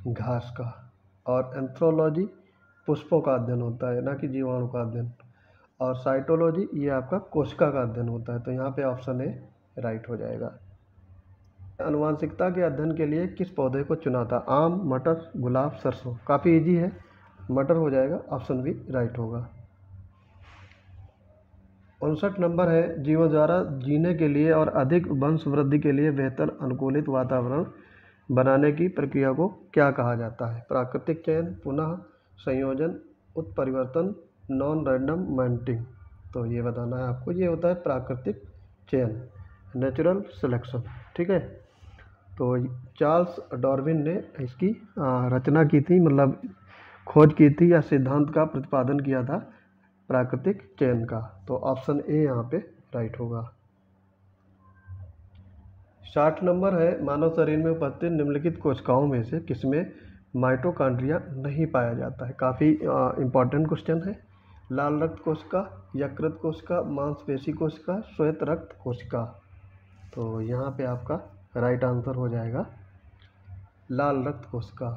[SPEAKER 1] घास का। और एंथ्रोलॉजी पुष्पों का अध्ययन होता है, ना कि जीवाणु का अध्ययन। और साइटोलॉजी ये आपका कोशिका का अध्ययन होता है। तो यहाँ पे ऑप्शन ए राइट हो जाएगा। आनुवांशिकता के अध्ययन के लिए किस पौधे को चुना था? आम, मटर, गुलाब, सरसों। काफ़ी इजी है, मटर हो जाएगा, ऑप्शन बी राइट होगा। 59 नंबर है, जीवों द्वारा जीने के लिए और अधिक वंश वृद्धि के लिए बेहतर अनुकूलित वातावरण बनाने की प्रक्रिया को क्या कहा जाता है? प्राकृतिक चयन, पुनः संयोजन, उत्परिवर्तन, नॉन रैंडम माइंटिंग। तो ये बताना है आपको, ये होता है प्राकृतिक चयन, नेचुरल सिलेक्शन। ठीक है। तो चार्ल्स डार्विन ने इसकी रचना की थी, मतलब खोज की थी या सिद्धांत का प्रतिपादन किया था प्राकृतिक चयन का। तो ऑप्शन ए यहाँ पे राइट होगा। 60 नंबर है, मानव शरीर में उपस्थित निम्नलिखित कोशिकाओं में से किसमें माइटोकॉन्ड्रिया नहीं पाया जाता है? काफ़ी इंपॉर्टेंट क्वेश्चन है। लाल रक्त कोशिका, यकृत कोशिका, मांसपेशी कोशिका, श्वेत रक्त कोशिका। तो यहाँ पे आपका राइट आंसर हो जाएगा लाल रक्त कोशिका।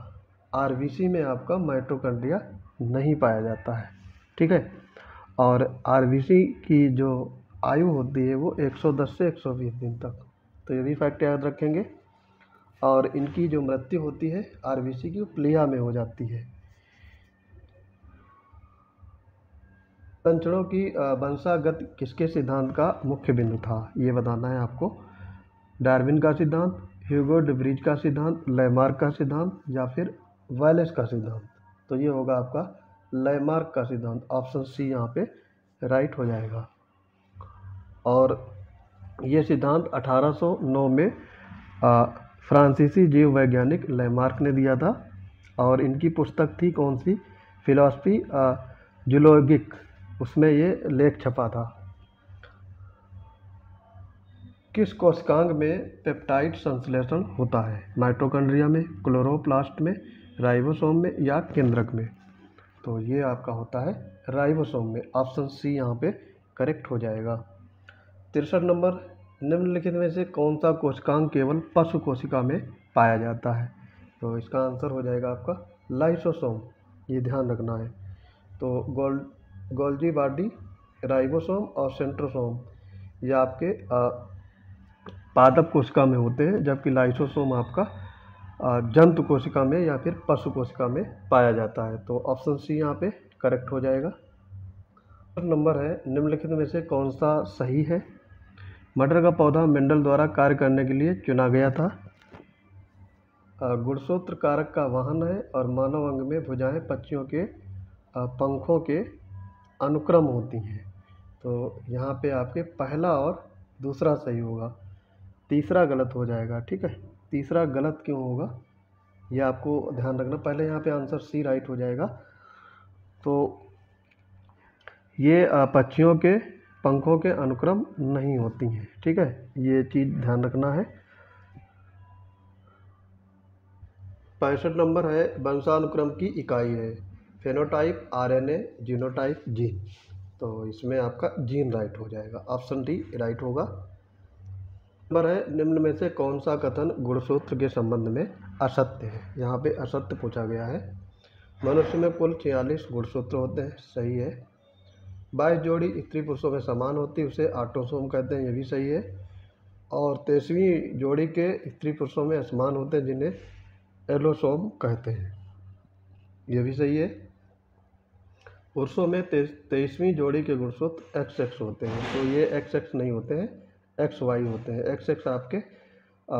[SPEAKER 1] आरबीसी में आपका माइटोकॉन्ड्रिया नहीं पाया जाता है। ठीक है। और आरबीसी की जो आयु होती है वो 110 से 120 दिन तक। तो ये भी फैक्ट याद रखेंगे। और इनकी जो मृत्यु होती है आरबीसी की, प्लीहा में हो जाती है। लक्षणों की वंशागत किसके सिद्धांत का मुख्य बिंदु था? ये बताना है आपको। डार्विन का सिद्धांत, ह्यूगो डुब्रीज का सिद्धांत, लैमार्क का सिद्धांत, या फिर वैलेस का सिद्धांत। तो ये होगा आपका लैमार्क का सिद्धांत। ऑप्शन सी यहाँ पे राइट हो जाएगा। और ये सिद्धांत 1809 में फ्रांसीसी जीव वैज्ञानिक लैमार्क ने दिया था। और इनकी पुस्तक थी कौन सी? फिलॉसफी जूलॉजिक, उसमें ये लेख छपा था। किस कोशिकांग में पेप्टाइड संश्लेषण होता है? माइटोकॉन्ड्रिया में, क्लोरोप्लास्ट में, राइबोसोम में, या केंद्रक में? तो ये आपका होता है राइबोसोम में। ऑप्शन सी यहाँ पे करेक्ट हो जाएगा। 63 नंबर, निम्नलिखित में से कौन सा कोशिकांग केवल पशु कोशिका में पाया जाता है? तो इसका आंसर हो जाएगा आपका लाइसोसोम। ये ध्यान रखना है। तो गोल्जी बॉडी, राइबोसोम और सेंट्रोसोम ये आपके पादप कोशिका में होते हैं, जबकि लाइसोसोम आपका जंतु कोशिका में या फिर पशु कोशिका में पाया जाता है। तो ऑप्शन सी यहाँ पे करेक्ट हो जाएगा। नंबर है, निम्नलिखित में से कौन सा सही है? मटर का पौधा मेंडल द्वारा कार्य करने के लिए चुना गया था। गुणसूत्र कारक का वाहन है और मानव अंग में भुजाएं पक्षियों के पंखों के अनुक्रम होती हैं। तो यहाँ पे आपके पहला और दूसरा सही होगा, तीसरा गलत हो जाएगा। ठीक है। तीसरा गलत क्यों होगा ये आपको ध्यान रखना। पहले यहाँ पे आंसर सी राइट हो जाएगा। तो ये पक्षियों के पंखों के अनुक्रम नहीं होती हैं। ठीक है, ये चीज़ ध्यान रखना है। 65 नंबर है, वंशानुक्रम की इकाई है फेनोटाइप, आरएनए, जीनोटाइप, जीन। तो इसमें आपका जीन राइट हो जाएगा। ऑप्शन डी राइट होगा। नंबर है, निम्न में से कौन सा कथन गुणसूत्र के संबंध में असत्य है? यहाँ पे असत्य पूछा गया है। मनुष्य में कुल 46 गुणसूत्र होते हैं, सही है। 22 जोड़ी स्त्री पुरुषों में समान होती है, उसे ऑटोसोम कहते हैं, ये भी सही है। और 23वीं जोड़ी के स्त्री पुरुषों में असमान होते हैं, जिन्हें एलोसोम कहते हैं, ये भी सही है। पुरुषों में 23वीं जोड़ी के गुणसूत्र XX होते हैं, तो ये XX नहीं होते हैं, XY होते हैं। XX आपके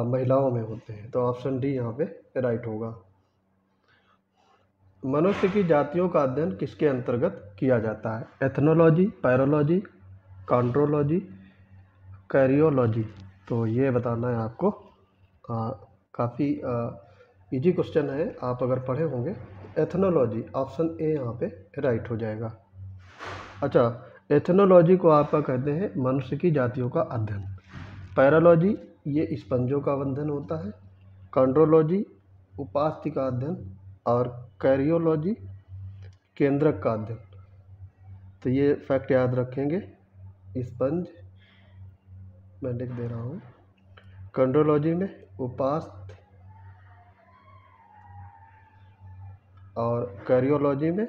[SPEAKER 1] महिलाओं में होते हैं। तो ऑप्शन डी यहाँ पे राइट होगा। मनुष्य की जातियों का अध्ययन किसके अंतर्गत किया जाता है? एथनोलॉजी, पैरोलॉजी, कॉन्ड्रोलॉजी, कैरियोलॉजी। तो ये बताना है आपको। काफ़ी इजी क्वेश्चन है, आप अगर पढ़े होंगे। एथनोलॉजी, ऑप्शन ए यहाँ पे राइट हो जाएगा। अच्छा, एथनोलॉजी को आपका कहते हैं मनुष्य की जातियों का अध्ययन। पैरोलॉजी ये स्पंजों का अध्ययन होता है। कॉन्ड्रोलॉजी उपास्थि का अध्ययन। और कैरियोलॉजी केंद्रक का अध्ययन। तो ये फैक्ट याद रखेंगे। स्पंज, मैं लिख दे रहा हूँ। कंड्रोलॉजी में उपास्थि और कैरियोलॉजी में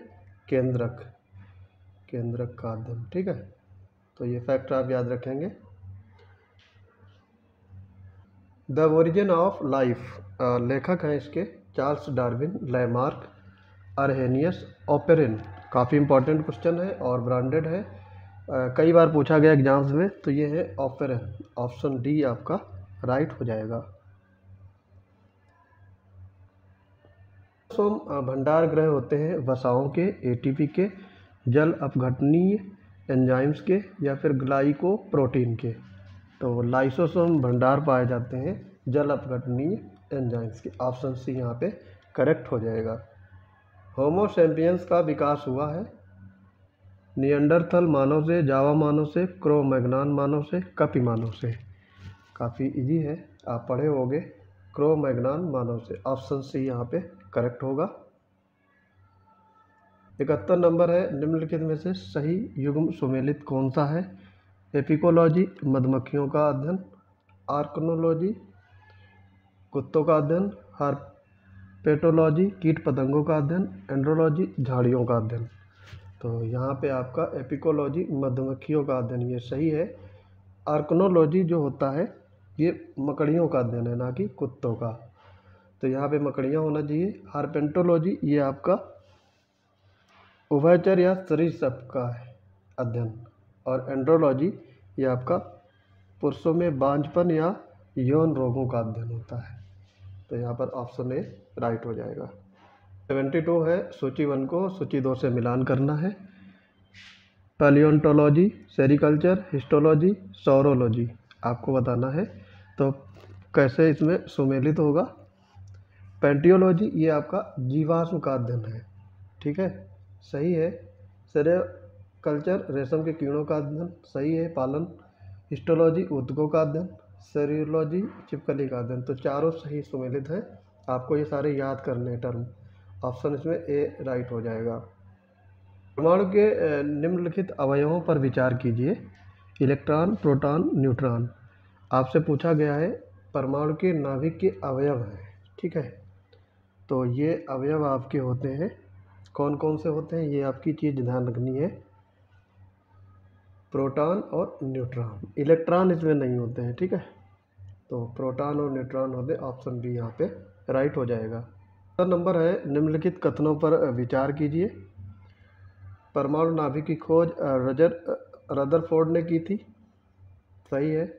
[SPEAKER 1] केंद्रक का अध्ययन। ठीक है, तो ये फैक्ट आप याद रखेंगे। द ओरिजिन ऑफ लाइफ, लेखक हैं इसके Charles Darwin, Lamarck, Arrhenius, Oparin. काफ़ी इंपॉर्टेंट क्वेश्चन है और ब्रांडेड है, कई बार पूछा गया एग्जाम्स में। तो ये है ओपेरिन, ऑप्शन डी आपका राइट हो जाएगा। सोम भंडार गृह होते हैं वसाओं के, एटीपी के, जल अपघटनीय एंजाइम्स के, या फिर ग्लाइकोप्रोटीन के। तो लाइसोसोम भंडार पाए जाते हैं जल अपघटनीय एंजाइम्स के। ऑप्शन सी यहाँ पे करेक्ट हो जाएगा। होमो सैपियंस का विकास हुआ है निएंडरथल मानव से, जावा मानव से, क्रो मैग्नान मानव से, कपी मानव से। काफ़ी इजी है, आप पढ़े होंगे। क्रो मैग्नान मानव से, ऑप्शन सी यहाँ पे करेक्ट होगा। 71 नंबर है, निम्नलिखित में से सही युग्म सुमेलित कौन सा है? एपिकोलॉजी मधुमक्खियों का अध्ययन, आर्कनोलॉजी कुत्तों का अध्ययन, हार्पेटोलॉजी कीट पतंगों का अध्ययन, एंड्रोलॉजी झाड़ियों का अध्ययन। तो यहाँ पे आपका एपिकोलॉजी मधुमक्खियों का अध्ययन ये सही है। आर्कनोलॉजी जो होता है ये मकड़ियों का अध्ययन है, ना कि कुत्तों का। तो यहाँ पे मकड़ियाँ होना चाहिए। हार्पेंटोलॉजी ये आपका उभयचर या सरीसृप का है अध्ययन, और एंड्रोलॉजी ये आपका पुरुषों में बांझपन या यौन रोगों का अध्ययन होता है। तो यहाँ पर ऑप्शन ए राइट हो जाएगा। 72 है, सूची 1 को सूची 2 से मिलान करना है। पैलियोंटोलॉजी, सेरिकल्चर, हिस्टोलॉजी, सौरोलॉजी आपको बताना है। तो कैसे इसमें सुमेलित होगा? पेंटियोलॉजी ये आपका जीवाश्म का अध्ययन है। ठीक है, सही है। सेरिकल्चर रेशम के कीड़ों का अध्ययन, सही है। पालन। हिस्टोलॉजी ऊतकों का अध्ययन, सेरियोलॉजी छिपकली का अध्ययन। तो चारों सही सुमेलित हैं, आपको ये सारे याद करने टर्म। ऑप्शन इसमें ए राइट हो जाएगा। परमाणु के निम्नलिखित अवयवों पर विचार कीजिए। Electron, proton, neutron. आपसे पूछा गया है परमाणु के नाभिक के अवयव हैं। ठीक है, तो ये अवयव आपके होते हैं, कौन कौन से होते हैं ये आपकी चीज़ ध्यान रखनी है। प्रोटॉन और न्यूट्रॉन, इलेक्ट्रॉन इसमें नहीं होते हैं। ठीक है, तो प्रोटॉन और न्यूट्रॉन होते, ऑप्शन बी यहाँ पे राइट हो जाएगा। नंबर है, निम्नलिखित कथनों पर विचार कीजिए। परमाणु नाभिक की खोज रदरफोर्ड ने की थी, सही है।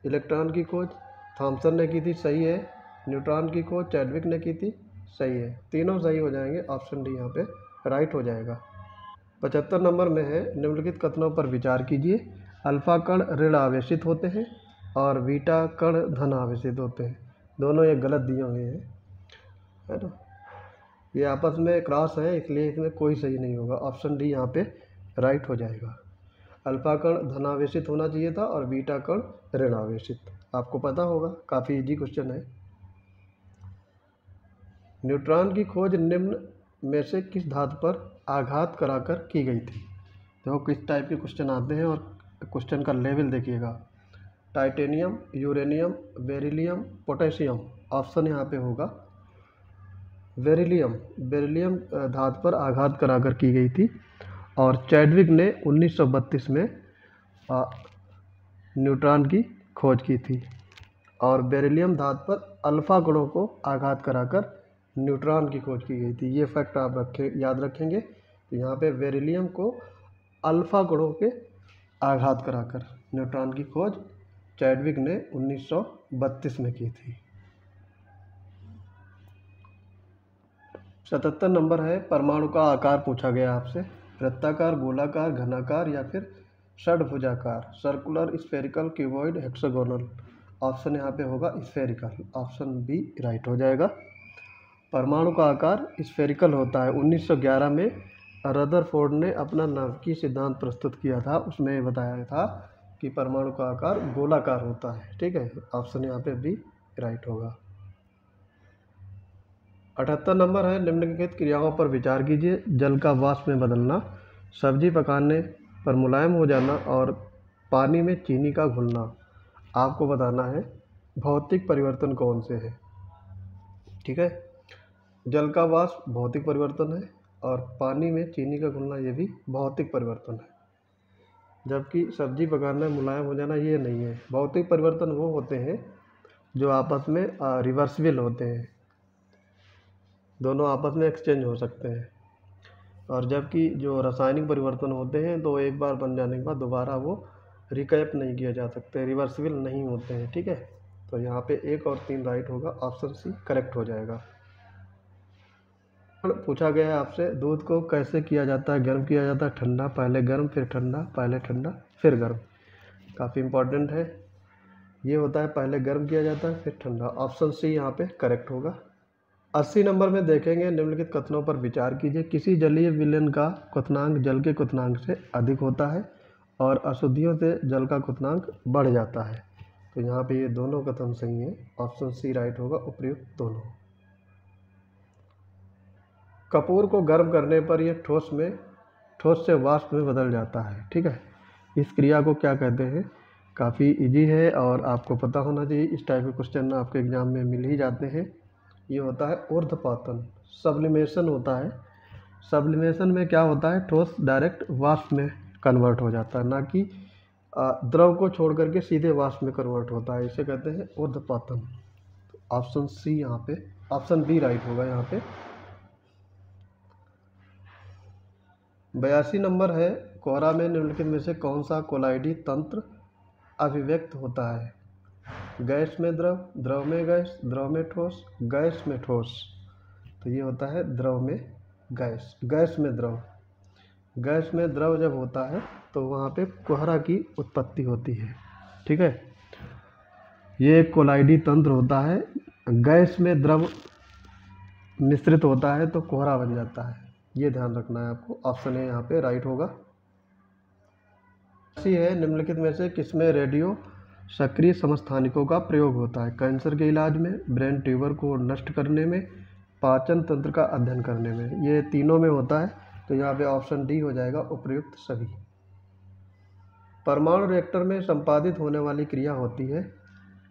[SPEAKER 1] इलेक्ट्रॉन की खोज थॉमसन ने की थी, सही है। न्यूट्रॉन की खोज चैडविक ने की थी, सही है। तीनों सही हो जाएंगे, ऑप्शन डी यहाँ पे राइट हो जाएगा। 75 नंबर में है, निम्नलिखित कथनों पर विचार कीजिए। अल्फा कण ऋण आवेशित होते हैं और बीटा कण धन आवेशित होते हैं। दोनों ये गलत दिए हुए हैं, है ना। ये आपस में क्रॉस है, इसलिए इसमें कोई सही नहीं होगा। ऑप्शन डी यहाँ पे राइट हो जाएगा। अल्फा कण धनावेशित होना चाहिए था और बीटा कण ऋण आवेशित। आपको पता होगा, काफ़ी इजी क्वेश्चन है। न्यूट्रॉन की खोज निम्न में से किस धातु पर आघात कराकर की गई थी? देखो किस टाइप के क्वेश्चन आते हैं और क्वेश्चन का लेवल देखिएगा। Titanium, uranium, beryllium, potassium. Option यहाँ पे होगा बेरिलियम। बेरिलियम धातु पर आघात कराकर की गई थी और चैडविक ने 1932 में न्यूट्रॉन की खोज की थी, और बेरिलियम धातु पर अल्फा कणों को आघात कराकर न्यूट्रॉन की खोज की गई थी। ये फैक्ट आप याद रखेंगे। तो यहाँ पे बेरिलियम को अल्फा कणों के आघात कराकर न्यूट्रॉन की खोज चैडविक ने 1932 में की थी। 77 नंबर है, परमाणु का आकार पूछा गया आपसे। वृत्ताकार, गोलाकार, घनाकार या फिर षड्भुजाकार, circular, spherical, cuboid, hexagonal. Option यहाँ पे होगा स्फेरिकल, ऑप्शन बी राइट हो जाएगा। परमाणु का आकार स्फेरिकल होता है। 1911 में रदरफोर्ड ने अपना नाभिकीय सिद्धांत प्रस्तुत किया था, उसमें बताया था कि परमाणु का आकार गोलाकार होता है। ठीक है, ऑप्शन यहाँ पे बी राइट होगा। 78 नंबर है, निम्नलिखित क्रियाओं पर विचार कीजिए। जल का वाष्प में बदलना, सब्जी पकाने पर मुलायम हो जाना और पानी में चीनी का घुलना। आपको बताना है भौतिक परिवर्तन कौन से हैं। ठीक है, जल का वाष्प भौतिक परिवर्तन है और पानी में चीनी का घुलना ये भी भौतिक परिवर्तन है, जबकि सब्जी पकाना मुलायम हो जाना ये नहीं है। भौतिक परिवर्तन वो होते हैं जो आपस में रिवर्सिबल होते हैं, दोनों आपस में एक्सचेंज हो सकते हैं, और जबकि जो रासायनिक परिवर्तन होते हैं तो एक बार बन जाने के बाद दोबारा वो रिकैप नहीं किया जा सकते, रिवर्सिबल नहीं होते हैं। ठीक है, तो यहाँ पे 1 और 3 राइट होगा, ऑप्शन सी करेक्ट हो जाएगा। पूछा गया है आपसे, दूध को कैसे किया जाता है, गर्म किया जाता है ठंडा, पहले गर्म फिर ठंडा, पहले ठंडा फिर गर्म। काफ़ी इम्पोर्टेंट है, ये होता है पहले गर्म किया जाता है फिर ठंडा। ऑप्शन सी यहाँ पे करेक्ट होगा। 80 नंबर में देखेंगे, निम्नलिखित कथनों पर विचार कीजिए। किसी जलीय विलयन का क्वथनांक जल के क्वथनांक से अधिक होता है और अशुद्धियों से जल का क्वथनांक बढ़ जाता है। तो यहाँ पे ये दोनों कथन सही हैं, ऑप्शन सी राइट होगा, उपयुक्त दोनों। कपूर को गर्म करने पर यह ठोस से वाष्प में बदल जाता है। ठीक है, इस क्रिया को क्या कहते हैं? काफ़ी इजी है और आपको पता होना चाहिए, इस टाइप के क्वेश्चन आपके एग्जाम में मिल ही जाते हैं। ये होता है ऊर्ध्वपातन, सब्लिमेशन होता है। सब्लिमेशन में क्या होता है, ठोस डायरेक्ट वाष्प में कन्वर्ट हो जाता है, ना कि द्रव को छोड़ करके सीधे वाष्प में कन्वर्ट होता है, इसे कहते हैं ऊर्ध्वपातन। ऑप्शन सी यहाँ पे, ऑप्शन बी राइट होगा यहाँ पे। 82 नंबर है, कोहरा में निम्नलिखित में से कौन सा कोलाइडी तंत्र अभिव्यक्त होता है? गैस में द्रव, द्रव में गैस, द्रव में ठोस, गैस में ठोस। तो ये होता है द्रव में गैस, गैस में द्रव। गैस में द्रव जब होता है तो वहाँ पे कोहरा की उत्पत्ति होती है। ठीक है, ये एक कोलाइडी तंत्र होता है, गैस में द्रव मिश्रित होता है तो कोहरा बन जाता है, ये ध्यान रखना है आपको। ऑप्शन ए यहाँ पे राइट होगा। ऐसी है, निम्नलिखित में से किसमें रेडियो सक्रिय समस्थानिकों का प्रयोग होता है? कैंसर के इलाज में, ब्रेन ट्यूमर को नष्ट करने में, पाचन तंत्र का अध्ययन करने में। ये तीनों में होता है, तो यहाँ पे ऑप्शन डी हो जाएगा, उपयुक्त सभी। परमाणु रिएक्टर में संपादित होने वाली क्रिया होती है,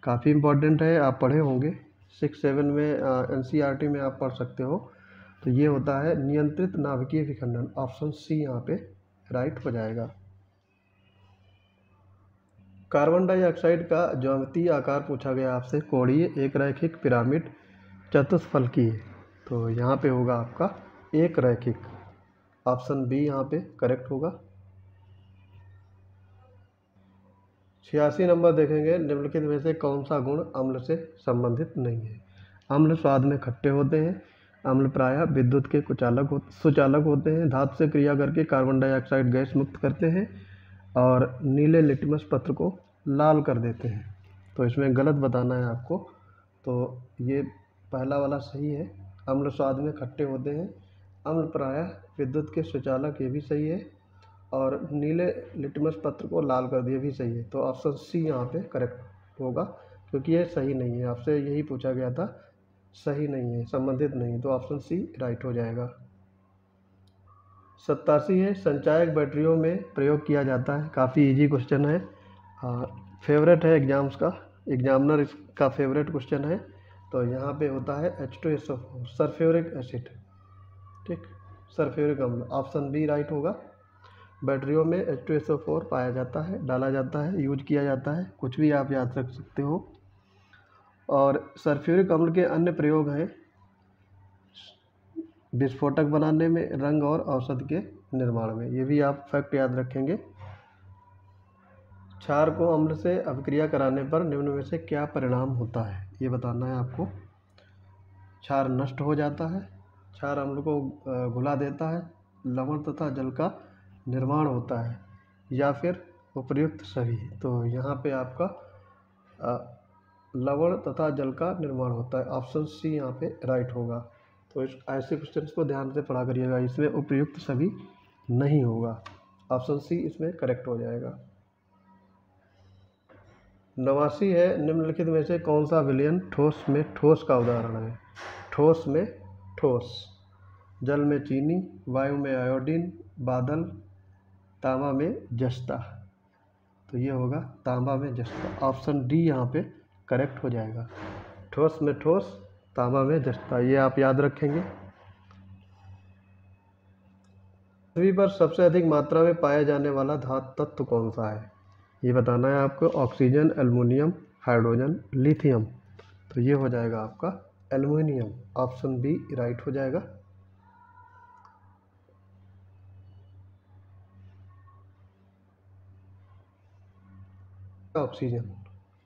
[SPEAKER 1] काफ़ी इम्पोर्टेंट है, आप पढ़े होंगे 6-7 में, एनसीईआरटी में आप पढ़ सकते हो। तो ये होता है नियंत्रित नाभिकीय विखंडन, ऑप्शन सी यहाँ पे राइट हो जाएगा। कार्बन डाइऑक्साइड का ज्यामितीय आकार पूछा गया आपसे, कोणीय, एक रैखिक, पिरामिड, चतुष्फलकीय। तो यहाँ पे होगा आपका एक रैखिक, ऑप्शन बी यहाँ पे करेक्ट होगा। 86 नंबर देखेंगे, निम्नलिखित में से कौन सा गुण अम्ल से संबंधित नहीं है? अम्ल स्वाद में खट्टे होते हैं, अम्ल प्रायः विद्युत के सुचालक होते हैं, धातु से क्रिया करके कार्बन डाइऑक्साइड गैस मुक्त करते हैं और नीले लिटमस पत्र को लाल कर देते हैं। तो इसमें गलत बताना है आपको, तो ये पहला वाला सही है, अम्ल स्वाद में खट्टे होते हैं, अम्ल प्रायः विद्युत के सुचालक, ये भी सही है, और नीले लिटमस पत्र को लाल कर दिए भी सही है। तो ऑप्शन सी यहाँ पे करेक्ट होगा, क्योंकि ये सही नहीं है, आपसे यही पूछा गया था, सही नहीं है, संबंधित नहीं, तो ऑप्शन सी राइट हो जाएगा। 87 है, संचायक बैटरियों में प्रयोग किया जाता है, काफ़ी इजी क्वेश्चन है, फेवरेट है एग्जाम्स का, एग्जामिनर इसका फेवरेट क्वेश्चन है। तो यहाँ पे होता है H2SO4, सल्फ्यूरिक एसिड। ठीक, सल्फ्यूरिक अम्ल, ऑप्शन बी राइट होगा। बैटरियों में H2SO4 पाया जाता है, डाला जाता है, यूज किया जाता है, कुछ भी आप याद रख सकते हो। और सल्फ्यूरिक अम्ल के अन्य प्रयोग हैं विस्फोटक बनाने में, रंग और औषध के निर्माण में, ये भी आप फैक्ट याद रखेंगे। क्षार को अम्ल से अभिक्रिया कराने पर निम्न में से क्या परिणाम होता है, ये बताना है आपको। क्षार नष्ट हो जाता है, क्षार अम्ल को घुला देता है, लवण तथा जल का निर्माण होता है, या फिर उपर्युक्त सभी। तो यहाँ पे आपका लवण तथा जल का निर्माण होता है, ऑप्शन सी यहाँ पे राइट होगा। तो इस ऐसे क्वेश्चन को ध्यान से पढ़ा करिएगा, इसमें उपर्युक्त सभी नहीं होगा, ऑप्शन सी इसमें करेक्ट हो जाएगा। 89 है, निम्नलिखित में से कौन सा विलयन ठोस में ठोस का उदाहरण है? ठोस में ठोस, जल में चीनी, वायु में आयोडीन, बादल, तांबा में जस्ता। तो ये होगा तांबा में जस्ता। ऑप्शन डी यहाँ पे करेक्ट हो जाएगा। ठोस में ठोस, तांबा में जस्ता, ये आप याद रखेंगे। पृथ्वी पर सबसे अधिक मात्रा में पाया जाने वाला धातु तत्व कौन सा है? ये बताना है आपको। Oxygen, aluminium, hydrogen, lithium. तो ये हो जाएगा आपका एल्युमिनियम। ऑप्शन बी राइट हो जाएगा। ऑक्सीजन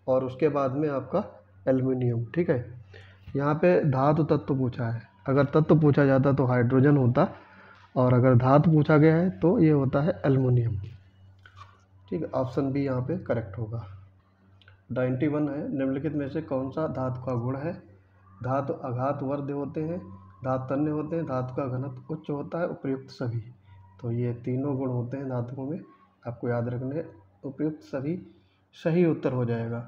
[SPEAKER 1] और उसके बाद में आपका एल्युमिनियम। ठीक है, यहाँ पे धातु तत्व पूछा है। अगर तत्व पूछा जाता तो हाइड्रोजन होता, और अगर धातु पूछा गया है तो ये होता है एल्युमिनियम। ठीक है, ऑप्शन बी यहाँ पे करेक्ट होगा। 91 है, निम्नलिखित में से कौन सा धातु का गुण है? धातु अघात वर्ध होते हैं, धातु तन्य होते हैं, धातु का घनत्व उच्च होता है, उपयुक्त सभी। तो ये तीनों गुण होते हैं धातुओं में, आपको याद रखने। उपयुक्त सभी सही उत्तर हो जाएगा।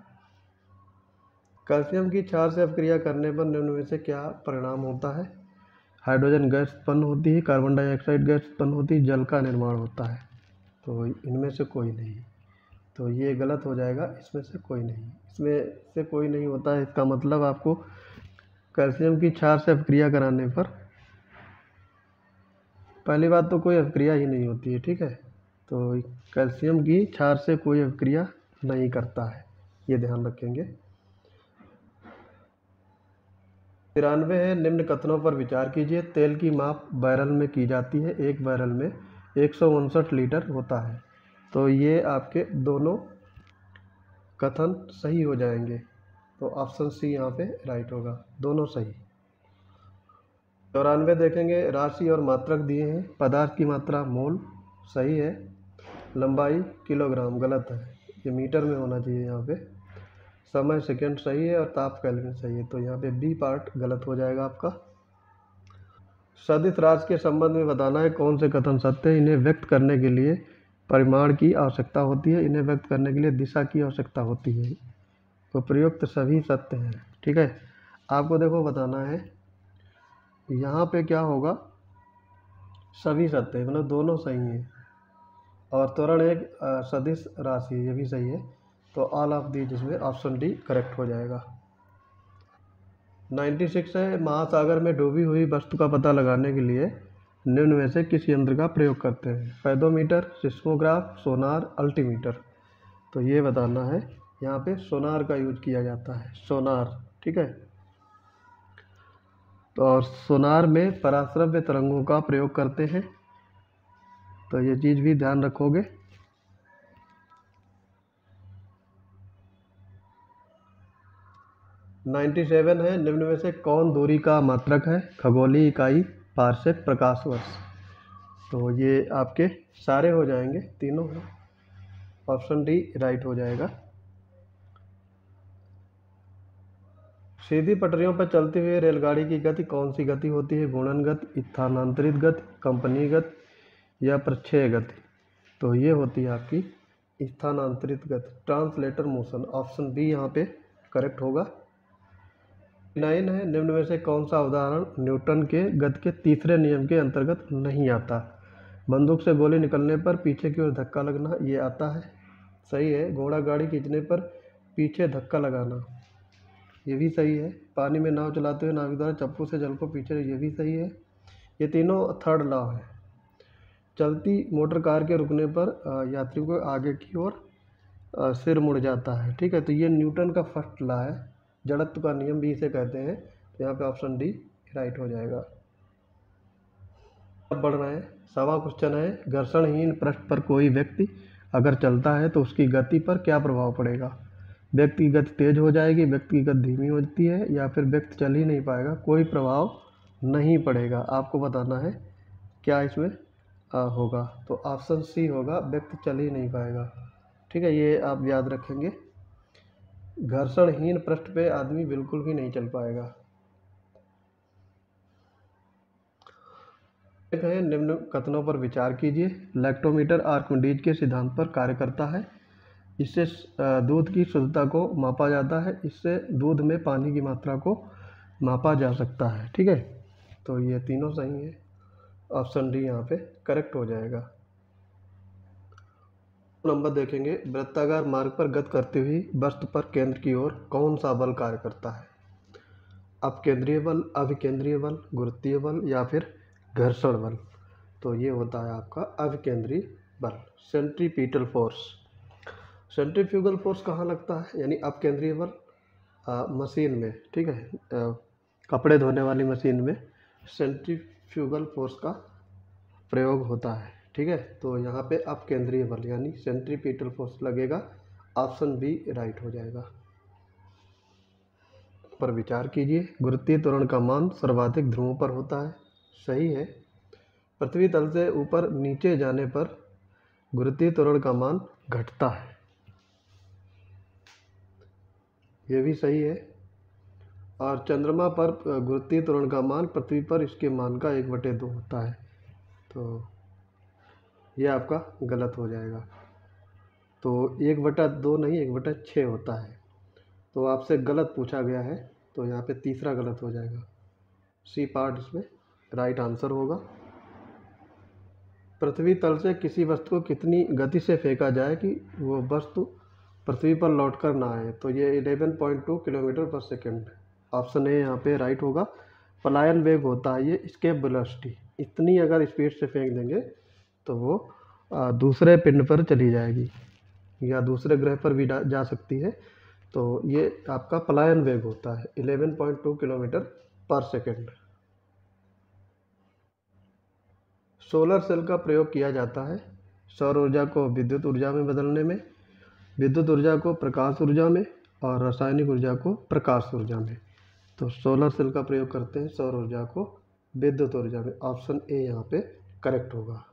[SPEAKER 1] कैल्शियम की क्षार से अपक्रिया करने पर निम्न में से क्या परिणाम होता है? हाइड्रोजन गैस उत्पन्न होती है, कार्बन डाइऑक्साइड गैस उत्पन्न होती है, जल का निर्माण होता है। तो इनमें से कोई नहीं, तो ये गलत हो जाएगा। इसमें से कोई नहीं, इसमें से कोई नहीं होता है। इसका मतलब आपको कैल्शियम की क्षार से अपक्रिया कराने पर पहली बात तो कोई अपक्रिया ही नहीं होती है। ठीक है, तो कैल्शियम की क्षार से कोई अपक्रिया नहीं करता है, ये ध्यान रखेंगे। 93 है, निम्न कथनों पर विचार कीजिए। तेल की माप बैरल में की जाती है, एक बैरल में 159 लीटर होता है। तो ये आपके दोनों कथन सही हो जाएंगे। तो ऑप्शन सी यहाँ पे राइट होगा, दोनों सही। 94 देखेंगे, राशि और मात्रक दिए हैं। पदार्थ की मात्रा मोल सही है, लंबाई किलोग्राम गलत है, ये मीटर में होना चाहिए यहाँ पे। समय सेकंड सही है और ताप केल्विन सही है, तो यहाँ पे बी पार्ट गलत हो जाएगा आपका। सदिश राशि के संबंध में बताना है कौन से कथन सत्य है। इन्हें व्यक्त करने के लिए परिमाण की आवश्यकता होती है, इन्हें व्यक्त करने के लिए दिशा की आवश्यकता होती है। तो प्रयुक्त सभी सत्य हैं। ठीक है, आपको देखो बताना है यहाँ पे क्या होगा, सभी सत्य है, मतलब दोनों सही हैं। और त्वरण एक सदिश राशि है, ये भी सही है। तो ऑल ऑफ दी, जिसमें ऑप्शन डी करेक्ट हो जाएगा। 96 है, महासागर में डूबी हुई वस्तु का पता लगाने के लिए निम्न में से किस यंत्र का प्रयोग करते हैं? पैदोमीटर, सिस्मोग्राफ, सोनार, अल्टीमीटर। तो ये बताना है, यहाँ पे सोनार का यूज किया जाता है, सोनार। ठीक है, तो और सोनार में पराश्रव्य तरंगों का प्रयोग करते हैं, तो ये चीज़ भी ध्यान रखोगे। नाइन्टी सेवन है, निम्न में से कौन दूरी का मात्रक है? खगोलीय इकाई, पार्सेक, प्रकाश वर्ष। तो ये आपके सारे हो जाएंगे, तीनों हैं। ऑप्शन डी राइट हो जाएगा। सीधी पटरियों पर चलती हुई रेलगाड़ी की गति कौन सी गति होती है? गुणन गति, स्थानांतरित गति, कंपनी गति या प्रक्षेय गति। तो ये होती है आपकी स्थानांतरित गति, ट्रांसलेटर मोशन। ऑप्शन बी यहाँ पे करेक्ट होगा। 9 है, निम्न में से कौन सा उदाहरण न्यूटन के गति के तीसरे नियम के अंतर्गत नहीं आता? बंदूक से गोली निकलने पर पीछे की ओर धक्का लगना, ये आता है, सही है। घोड़ा गाड़ी खींचने पर पीछे धक्का लगाना, ये भी सही है। पानी में नाव चलाते हुए नाविक द्वारा चप्पू से जल को पीछे, ये भी सही है। ये तीनों थर्ड लॉ है। चलती मोटर कार के रुकने पर यात्री को आगे की ओर सिर मुड़ जाता है। ठीक है, तो ये न्यूटन का फर्स्ट लॉ है, जड़त्व का नियम भी इसे कहते हैं। तो यहाँ पे ऑप्शन डी राइट हो जाएगा। अब बढ़ रहे हैं, 7वां क्वेश्चन है, घर्षणहीन पृष्ठ पर कोई व्यक्ति अगर चलता है तो उसकी गति पर क्या प्रभाव पड़ेगा? व्यक्ति की गति तेज हो जाएगी, व्यक्ति की गति धीमी होती है, या फिर व्यक्ति चल ही नहीं पाएगा, कोई प्रभाव नहीं पड़ेगा। आपको बताना है क्या इसमें होगा। तो ऑप्शन सी होगा, व्यक्ति चल ही नहीं पाएगा। ठीक है, ये आप याद रखेंगे। घर्षणहीन पृष्ठ पे आदमी बिल्कुल भी नहीं चल पाएगा। एक है, निम्न कथनों पर विचार कीजिए। लैक्टोमीटर आर्किमिडीज के सिद्धांत पर कार्य करता है। इससे दूध की शुद्धता को मापा जाता है, इससे दूध में पानी की मात्रा को मापा जा सकता है। ठीक है, तो ये तीनों सही है। ऑप्शन डी यहाँ पे करेक्ट हो जाएगा। नंबर देखेंगे, वृत्ताकार मार्ग पर गति करती हुई वस्तु पर केंद्र की ओर कौन सा बल कार्य करता है? अपकेंद्रीय बल, अभिकेंद्रीय बल, गुरुत्वीय बल या फिर घर्षण बल? तो ये होता है आपका अभिकेंद्रीय बल, सेंट्रीपिटल फोर्स। सेंट्रीफ्यूगल फोर्स कहाँ लगता है, यानी अपकेंद्रीय बल मशीन में, ठीक है, कपड़े धोने वाली मशीन में सेंट्रीफ्यूगल फोर्स का प्रयोग होता है, ठीक है। तो यहाँ पे अपकेंद्रीय बल यानी सेंट्रीपिटल फोर्स लगेगा, ऑप्शन बी राइट हो जाएगा। पर विचार कीजिए, गुरुत्वीय त्वरण का मान सर्वाधिक ध्रुवों पर होता है, सही है। पृथ्वी तल से ऊपर नीचे जाने पर गुरुत्वीय त्वरण का मान घटता है, ये भी सही है। और चंद्रमा पर गुरुत्वीय त्वरण का मान पृथ्वी पर इसके मान का 1/2 होता है, तो ये आपका गलत हो जाएगा। तो 1/2 नहीं, 1/6 होता है। तो आपसे गलत पूछा गया है, तो यहाँ पे तीसरा गलत हो जाएगा, सी पार्ट इसमें राइट आंसर होगा। पृथ्वी तल से किसी वस्तु को कितनी गति से फेंका जाए कि वो वस्तु पृथ्वी पर लौटकर ना आए? तो ये 11.2 किलोमीटर पर सेकेंड, ऑप्शन ए यहाँ पे राइट होगा। पलायन वेग होता है ये, एस्केप वेलोसिटी, इतनी अगर स्पीड से फेंक देंगे तो वो दूसरे पिंड पर चली जाएगी या दूसरे ग्रह पर भी जा सकती है। तो ये आपका पलायन वेग होता है 11.2 किलोमीटर पर सेकेंड। सोलर सेल का प्रयोग किया जाता है सौर ऊर्जा को विद्युत ऊर्जा में बदलने में, विद्युत ऊर्जा को प्रकाश ऊर्जा में और रासायनिक ऊर्जा को प्रकाश ऊर्जा में। तो सोलर सेल का प्रयोग करते हैं सौर ऊर्जा को विद्युत ऊर्जा में, ऑप्शन ए यहाँ पे करेक्ट होगा।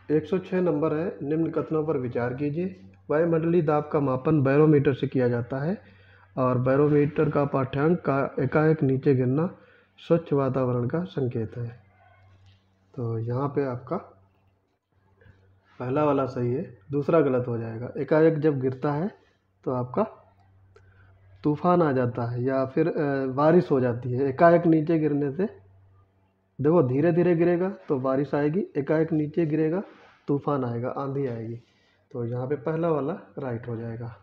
[SPEAKER 1] 106 नंबर है, निम्न कथनों पर विचार कीजिए। वायुमंडलीय दाब का मापन बैरोमीटर से किया जाता है और बैरोमीटर का पाठ्यांक का एकाएक नीचे गिरना स्वच्छ वातावरण का संकेत है। तो यहाँ पे आपका पहला वाला सही है, दूसरा गलत हो जाएगा। एकाएक जब गिरता है तो आपका तूफान आ जाता है या फिर बारिश हो जाती है। एकाएक नीचे गिरने से, देखो धीरे धीरे गिरेगा तो बारिश आएगी, एकाएक नीचे गिरेगा तूफान आएगा, आंधी आएगी। तो यहाँ पे पहला वाला राइट हो जाएगा।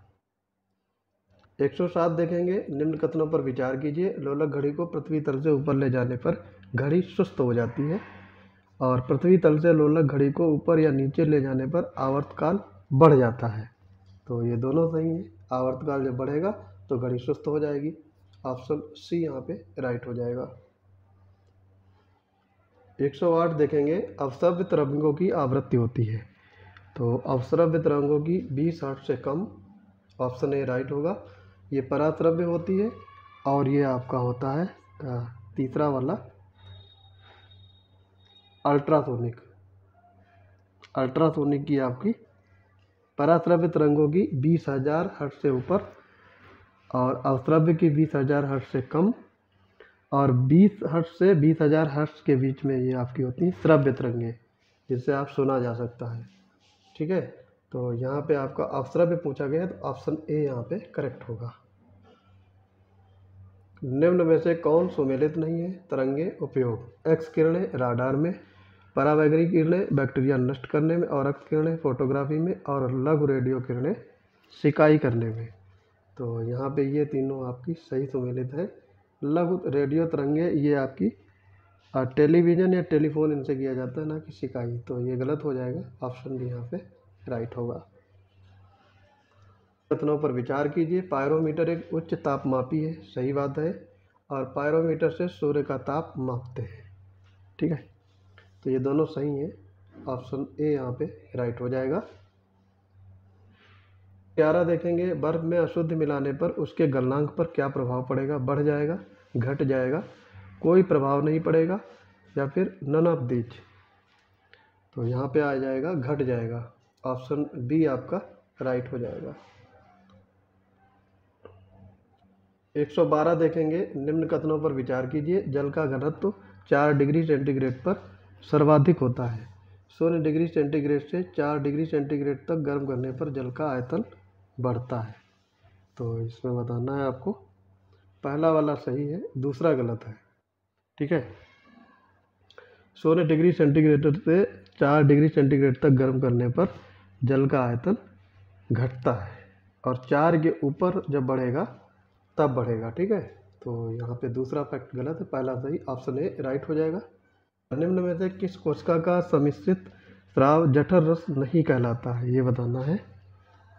[SPEAKER 1] 107 देखेंगे, निम्न कथनों पर विचार कीजिए। लोलक घड़ी को पृथ्वी तल से ऊपर ले जाने पर घड़ी सुस्त हो जाती है और पृथ्वी तल से लोलक घड़ी को ऊपर या नीचे ले जाने पर आवर्तकाल बढ़ जाता है। तो ये दोनों सही है, आवर्तकाल जब बढ़ेगा तो घड़ी सुस्त हो जाएगी, ऑप्शन सी यहाँ पे राइट हो जाएगा। 108 देखेंगे, अवश्रव्य तरंगों की आवृत्ति होती है। तो अवश्रव्य तरंगों की 20 हर्ट्ज से कम, ऑप्शन ए राइट होगा। ये पराश्रव्य होती है और ये आपका होता है तीसरा वाला अल्ट्रासोनिक। अल्ट्रासोनिक की आपकी पराश्रव्य तरंगों की 20,000 हर्ट्ज से ऊपर और अवश्रव्य की 20,000 हर्ट्ज से कम और 20 हर्ट्ज से 20,000 हर्ट्ज के बीच में ये आपकी होती हैं श्रव्य तरंगें, जिससे आप सुना जा सकता है, ठीक है। तो यहाँ पे आपका अवश्रव्य पूछा गया तो ऑप्शन ए यहाँ पे करेक्ट होगा। निम्न में से कौन सुमेलित नहीं है? तरंगे उपयोग, एक्स किरणें राडार में, परावैंगनी किरणें बैक्टीरिया नष्ट करने में और एक्स किरणें फोटोग्राफी में और लघु रेडियो किरणें सिकाई करने में। तो यहाँ पे ये तीनों आपकी सही सुमेलित है। लघु रेडियो तरंगे ये आपकी टेलीविज़न या टेलीफोन इनसे किया जाता है, ना कि सिकाई। तो ये गलत हो जाएगा, ऑप्शन डी यहाँ पे राइट होगा। कथनों पर विचार कीजिए। पायरोमीटर एक उच्च तापमापी है, सही बात है, और पायरोमीटर से सूर्य का ताप मापते हैं, ठीक है। तो ये दोनों सही हैं, ऑप्शन ए यहाँ पे राइट हो जाएगा। 11 देखेंगे, बर्फ में अशुद्ध मिलाने पर उसके गलनांक पर क्या प्रभाव पड़ेगा? बढ़ जाएगा, घट जाएगा, कोई प्रभाव नहीं पड़ेगा या फिर नन ऑफ दीज? तो यहाँ पे आ जाएगा घट जाएगा, ऑप्शन बी आपका राइट हो जाएगा। 112 देखेंगे, निम्न कथनों पर विचार कीजिए। जल का घनत्व 4 डिग्री सेंटीग्रेड पर सर्वाधिक होता है। 0 डिग्री सेंटीग्रेड से 4 डिग्री सेंटीग्रेड तक गर्म करने पर जल का आयतन बढ़ता है। तो इसमें बताना है आपको, पहला वाला सही है, दूसरा गलत है, ठीक है। 16 डिग्री सेंटीग्रेड से 4 डिग्री सेंटीग्रेड तक गर्म करने पर जल का आयतन घटता है, और 4 के ऊपर जब बढ़ेगा तब बढ़ेगा। ठीक है, तो यहाँ पे दूसरा फैक्ट गलत है, पहला सही, ऑप्शन ए राइट हो जाएगा। निम्न में से किस कोशिका का सम्मिश्रित स्राव जठर रस नहीं कहलाता है, ये बताना है।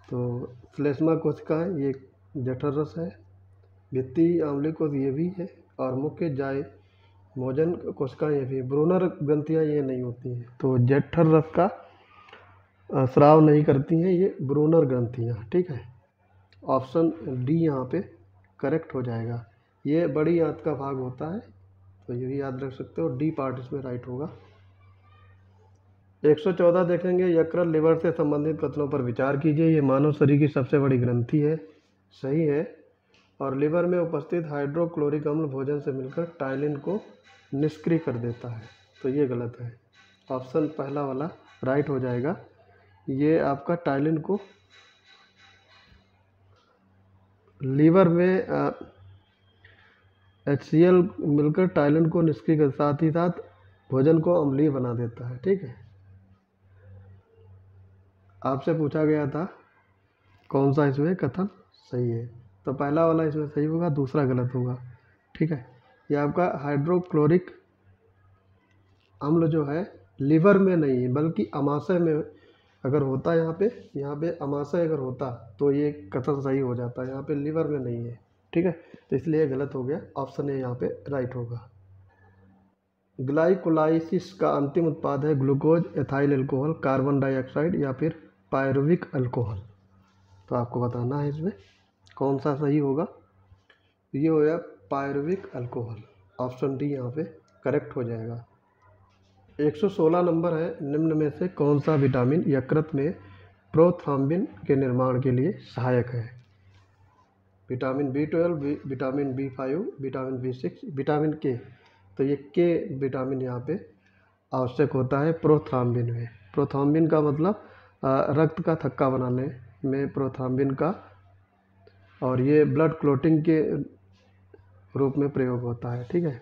[SPEAKER 1] तो श्लेष्मा कोशिका है, ये जठर रस है। भित्ति आंवलिक कोश ये भी है, और मुख्य जायमोजन कोशिका ये भी। ब्रूनर ग्रंथियाँ ये नहीं होती हैं, तो जठर रस का स्राव नहीं करती हैं ये ब्रूनर ग्रंथियाँ। ठीक है, ऑप्शन डी यहाँ पे करेक्ट हो जाएगा। ये बड़ी आंत का भाग होता है, तो ये भी याद रख सकते हो, डी पार्ट इसमें राइट होगा। 114 देखेंगे, यकृत लिवर से संबंधित कथनों पर विचार कीजिए। ये मानव शरीर की सबसे बड़ी ग्रंथि है, सही है। और लिवर में उपस्थित हाइड्रोक्लोरिक अम्ल भोजन से मिलकर टाइलिन को निष्क्रिय कर देता है, तो ये गलत है। ऑप्शन पहला वाला राइट हो जाएगा। ये आपका टाइलिन को लीवर में HCl मिलकर टाइलिन को निष्क्रिय कर, साथ ही साथ भोजन को अम्लीय बना देता है। ठीक है, आपसे पूछा गया था कौन सा इसमें कथन सही है, तो पहला वाला इसमें सही होगा, दूसरा गलत होगा। ठीक है, ये आपका हाइड्रोक्लोरिक अम्ल जो है लीवर में नहीं है, बल्कि अमाशय में अगर होता, यहाँ पे अमाशय अगर होता तो ये कथन सही हो जाता, यहाँ पे लीवर में नहीं है। ठीक है, तो इसलिए गलत हो गया, ऑप्शन ए यहाँ पे राइट होगा। ग्लाइकोलाइसिस का अंतिम उत्पाद है glucose, ethyl alcohol, carbon dioxide या फिर पायरुविक अल्कोहल। तो आपको बताना है इसमें कौन सा सही होगा। ये हो गया पायरुविक अल्कोहल, ऑप्शन डी यहाँ पे करेक्ट हो जाएगा। 116 नंबर है, निम्न में से कौन सा विटामिन यकृत में प्रोथ्रोम्बिन के निर्माण के लिए सहायक है। Vitamin B12, vitamin B5, vitamin B6, vitamin के। तो ये के विटामिन यहाँ पे आवश्यक होता है प्रोथ्रोम्बिन में। प्रोथ्रोम्बिन का मतलब रक्त का थक्का बनाने में प्रोथ्रोम्बिन का, और ये ब्लड क्लोटिंग के रूप में प्रयोग होता है। ठीक है,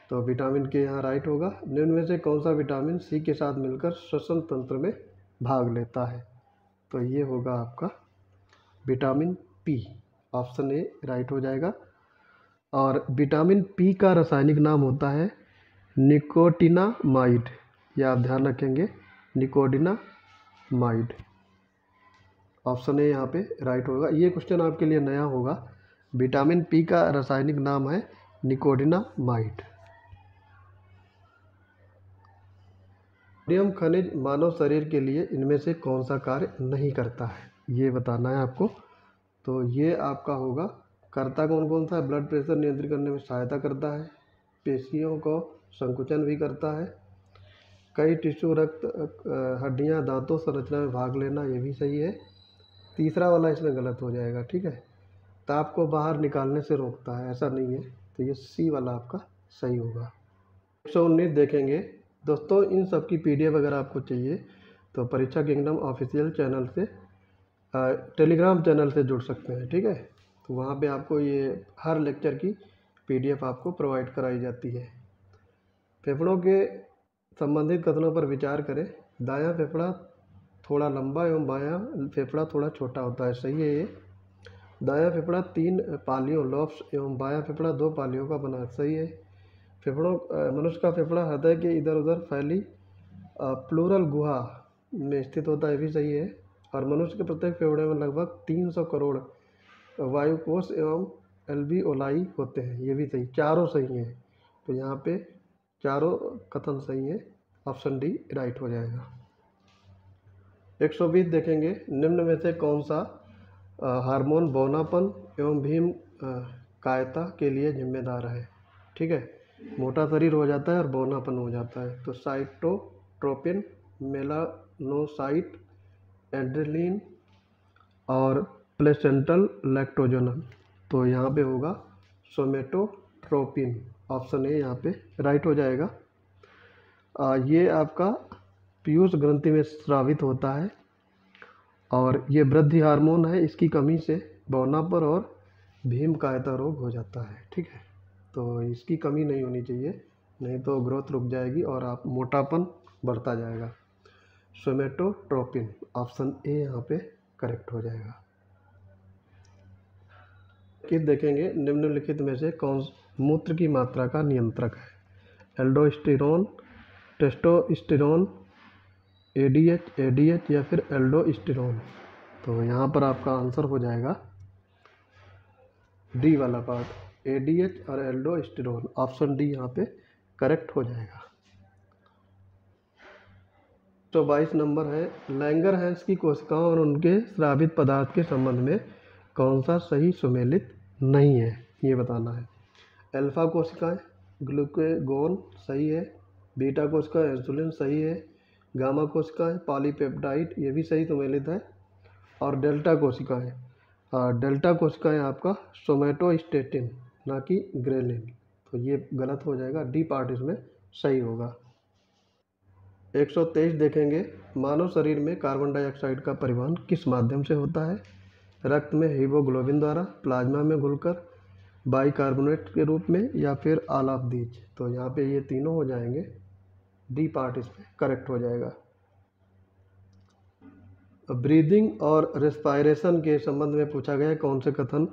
[SPEAKER 1] तो विटामिन के यहाँ राइट होगा। निम्न में से कौन सा विटामिन सी के साथ मिलकर श्वसन तंत्र में भाग लेता है, तो ये होगा आपका vitamin P, option A right हो जाएगा। और विटामिन पी का रासायनिक नाम होता है निकोटिनामाइड, यह आप ध्यान रखेंगे, निकोटिनामाइड, ऑप्शन ए यहाँ पे राइट होगा। ये क्वेश्चन आपके लिए नया होगा, विटामिन पी का रासायनिक नाम है निकोटिनामाइड। सोडियम खनिज मानव शरीर के लिए इनमें से कौन सा कार्य नहीं करता है, ये बताना है आपको। तो ये आपका होगा, करता कौन कौन सा है, ब्लड प्रेशर नियंत्रित करने में सहायता करता है, पेशियों को संकुचन भी करता है, कई टिश्यू, रक्त, हड्डियाँ, दांतों संरचना में भाग लेना, ये भी सही है। तीसरा वाला इसमें गलत हो जाएगा। ठीक है, ताप को बाहर निकालने से रोकता है, ऐसा नहीं है, तो ये सी वाला आपका सही होगा। 119 देखेंगे दोस्तों, इन सब की PDF अगर आपको चाहिए तो परीक्षा किंगडम ऑफिशियल चैनल से, टेलीग्राम चैनल से जुड़ सकते हैं। ठीक है, तो वहाँ पे आपको ये हर लेक्चर की PDF आपको प्रोवाइड कराई जाती है। फेफड़ों के संबंधित कथनों पर विचार करें। दायां फेफड़ा थोड़ा लंबा एवं बायां फेफड़ा थोड़ा छोटा होता है, सही है ये। दायां फेफड़ा 3 पालियों लॉब्स एवं बायां फेफड़ा 2 पालियों का बना है, सही है। फेफड़ों मनुष्य का फेफड़ा हृदय के इधर उधर फैली प्लूरल गुहा में स्थित होता है, भी सही है। और मनुष्य के प्रत्येक फेफड़े में लगभग 300 करोड़ वायुकोष एवं एल्वियोलाई होते हैं, ये भी सही, चारों सही हैं। तो यहाँ पे चारों कथन सही है, ऑप्शन डी राइट हो जाएगा। 120 देखेंगे, निम्न में से कौन सा हार्मोन बौनापन एवं भीम कायता के लिए जिम्मेदार है। ठीक है, मोटा शरीर हो जाता है और बौनापन हो जाता है, तो साइटोट्रोपिन, मेलानोसाइट, एड्रेनलिन और प्लेसेंटल लैक्टोजोनम। तो यहाँ पे होगा सोमेटोट्रोपिन, ऑप्शन ए यहाँ पे राइट हो जाएगा। ये आपका पीयूष ग्रंथि में स्रावित होता है, और ये वृद्धि हार्मोन है, इसकी कमी से बौनापन और भीम कायता रोग हो जाता है। ठीक है, तो इसकी कमी नहीं होनी चाहिए, नहीं तो ग्रोथ रुक जाएगी और आप मोटापन बढ़ता जाएगा। सोमेटोट्रोपिन, ऑप्शन ए यहाँ पे करेक्ट हो जाएगा। कि देखेंगे निम्नलिखित में से कौन मूत्र की मात्रा का नियंत्रक है? एल्डोस्टेरोन, टेस्टोस्टेरोन, एडीएच या फिर एल्डोस्टेरोन। तो यहाँ पर आपका आंसर हो जाएगा डी वाला पार्ट, एडीएच और एल्डोस्टेरोन। ऑप्शन डी यहाँ पे करेक्ट हो जाएगा। 122 नंबर है, लैंगरहैंस की कोशिकाओं और उनके स्रावित पदार्थ के संबंध में कौन सा सही सुमेलित नहीं है, ये बताना है। अल्फा कोशिकाएं, ग्लूकेगोन सही है, बीटा कोशिकाएं इंसुलिन सही है, गामा कोशिकाएं पॉलीपेप्टाइड ये भी सही सुमेलित है, और डेल्टा कोशिकाएं आपका सोमेटोस्टेटिन ना कि ग्रेलिन। तो ये गलत हो जाएगा, डी पार्ट इसमें सही होगा। 123 देखेंगे, मानव शरीर में कार्बन डाइऑक्साइड का परिवहन किस माध्यम से होता है? रक्त में हीमोग्लोबिन द्वारा, प्लाज्मा में घुलकर, बाइकार्बोनेट के रूप में, या फिर ऑल ऑफ दीज। तो यहाँ पे ये तीनों हो जाएंगे, डी पार्ट इसमें करेक्ट हो जाएगा। ब्रीदिंग और रेस्पायरेशन के संबंध में पूछा गया है, कौन से कथन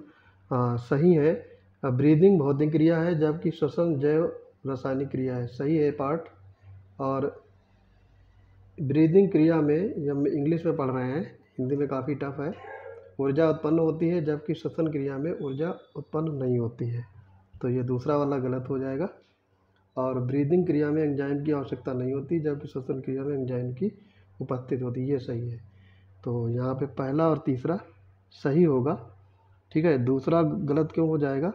[SPEAKER 1] सही है? ब्रीदिंग भौतिक क्रिया है, जबकि श्वसन जैव रासायनिक क्रिया है, सही है पार्ट। और ब्रीदिंग क्रिया में, जब इंग्लिश में पढ़ रहे हैं, हिंदी में काफ़ी टफ है, ऊर्जा उत्पन्न होती है, जबकि श्वसन क्रिया में ऊर्जा उत्पन्न नहीं होती है। तो ये दूसरा वाला गलत हो जाएगा। और ब्रीदिंग क्रिया में एंजाइम की आवश्यकता नहीं होती, जबकि श्वसन क्रिया में एंजाइम की उपस्थित होती है, ये सही है। तो यहाँ पे पहला और तीसरा सही होगा, ठीक है। दूसरा गलत क्यों हो जाएगा?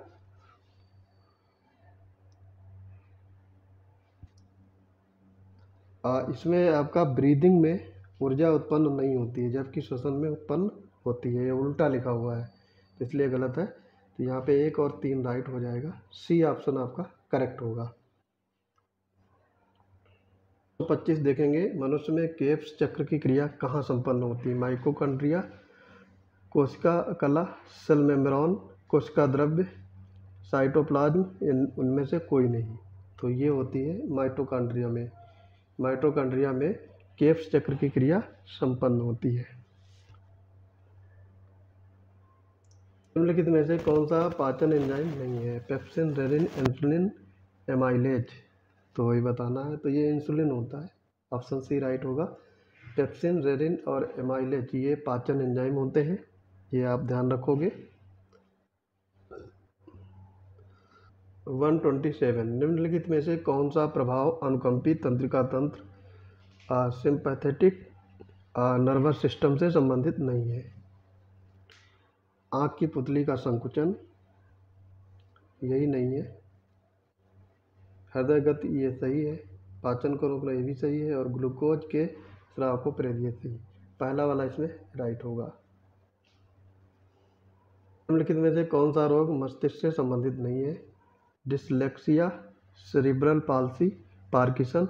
[SPEAKER 1] इसमें आपका ब्रीदिंग में ऊर्जा उत्पन्न नहीं होती है, जबकि श्वसन में उत्पन्न होती है, ये उल्टा लिखा हुआ है, इसलिए गलत है। तो यहाँ पे 1 और 3 राइट हो जाएगा, सी ऑप्शन आपका करेक्ट होगा। 25 देखेंगे, मनुष्य में केब्स चक्र की क्रिया कहाँ संपन्न होती है? माइटोकॉन्ड्रिया, कोशिका कला, सेल मेम्ब्रेन, कोशिका द्रव्य, साइटोप्लाज्म, उनमें से कोई नहीं। तो ये होती है माइटोकॉन्ड्रिया में। माइटोकॉन्ड्रिया में केब्स चक्र की क्रिया संपन्न होती है। निम्नलिखित में से कौन सा पाचन एंजाइम नहीं है? Pepsin, rennin, insulin, amylase. तो वही बताना है। तो ये इंसुलिन होता है, ऑप्शन सी राइट होगा। पेप्सिन, रेनिन और एमाइलेज ये पाचन एंजाइम होते हैं, ये आप ध्यान रखोगे। 127 निम्नलिखित में से कौन सा प्रभाव अनुकंपी तंत्रिका तंत्र सिंपैथेटिक नर्वस सिस्टम से संबंधित नहीं है? आँख की पुतली का संकुचन, यही नहीं है। हृदय गति, ये सही है। पाचन को रोकना, ये भी सही है। और ग्लूकोज के स्राव को प्रेरित, ये सही। पहला वाला इसमें राइट होगा। निम्नलिखित में से कौन सा रोग मस्तिष्क से संबंधित नहीं है? डिसलेक्सिया, सेरिब्रल पाल्सी, पार्किंसन,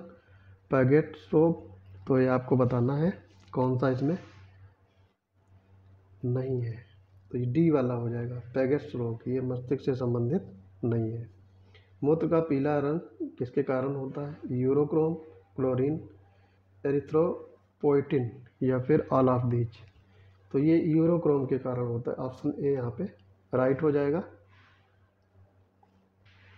[SPEAKER 1] पैगेट्स रोग। तो ये आपको बताना है कौन सा इसमें नहीं है। तो ये डी वाला हो जाएगा, पैगेट्स रोग, ये मस्तिष्क से संबंधित नहीं है। मूत्र का पीला रंग किसके कारण होता है? यूरोक्रोम, क्लोरीन, एरिथ्रोपोइटिन या फिर ऑल ऑफ दीज। तो ये यूरोक्रोम के कारण होता है, ऑप्शन ए यहाँ पे राइट हो जाएगा।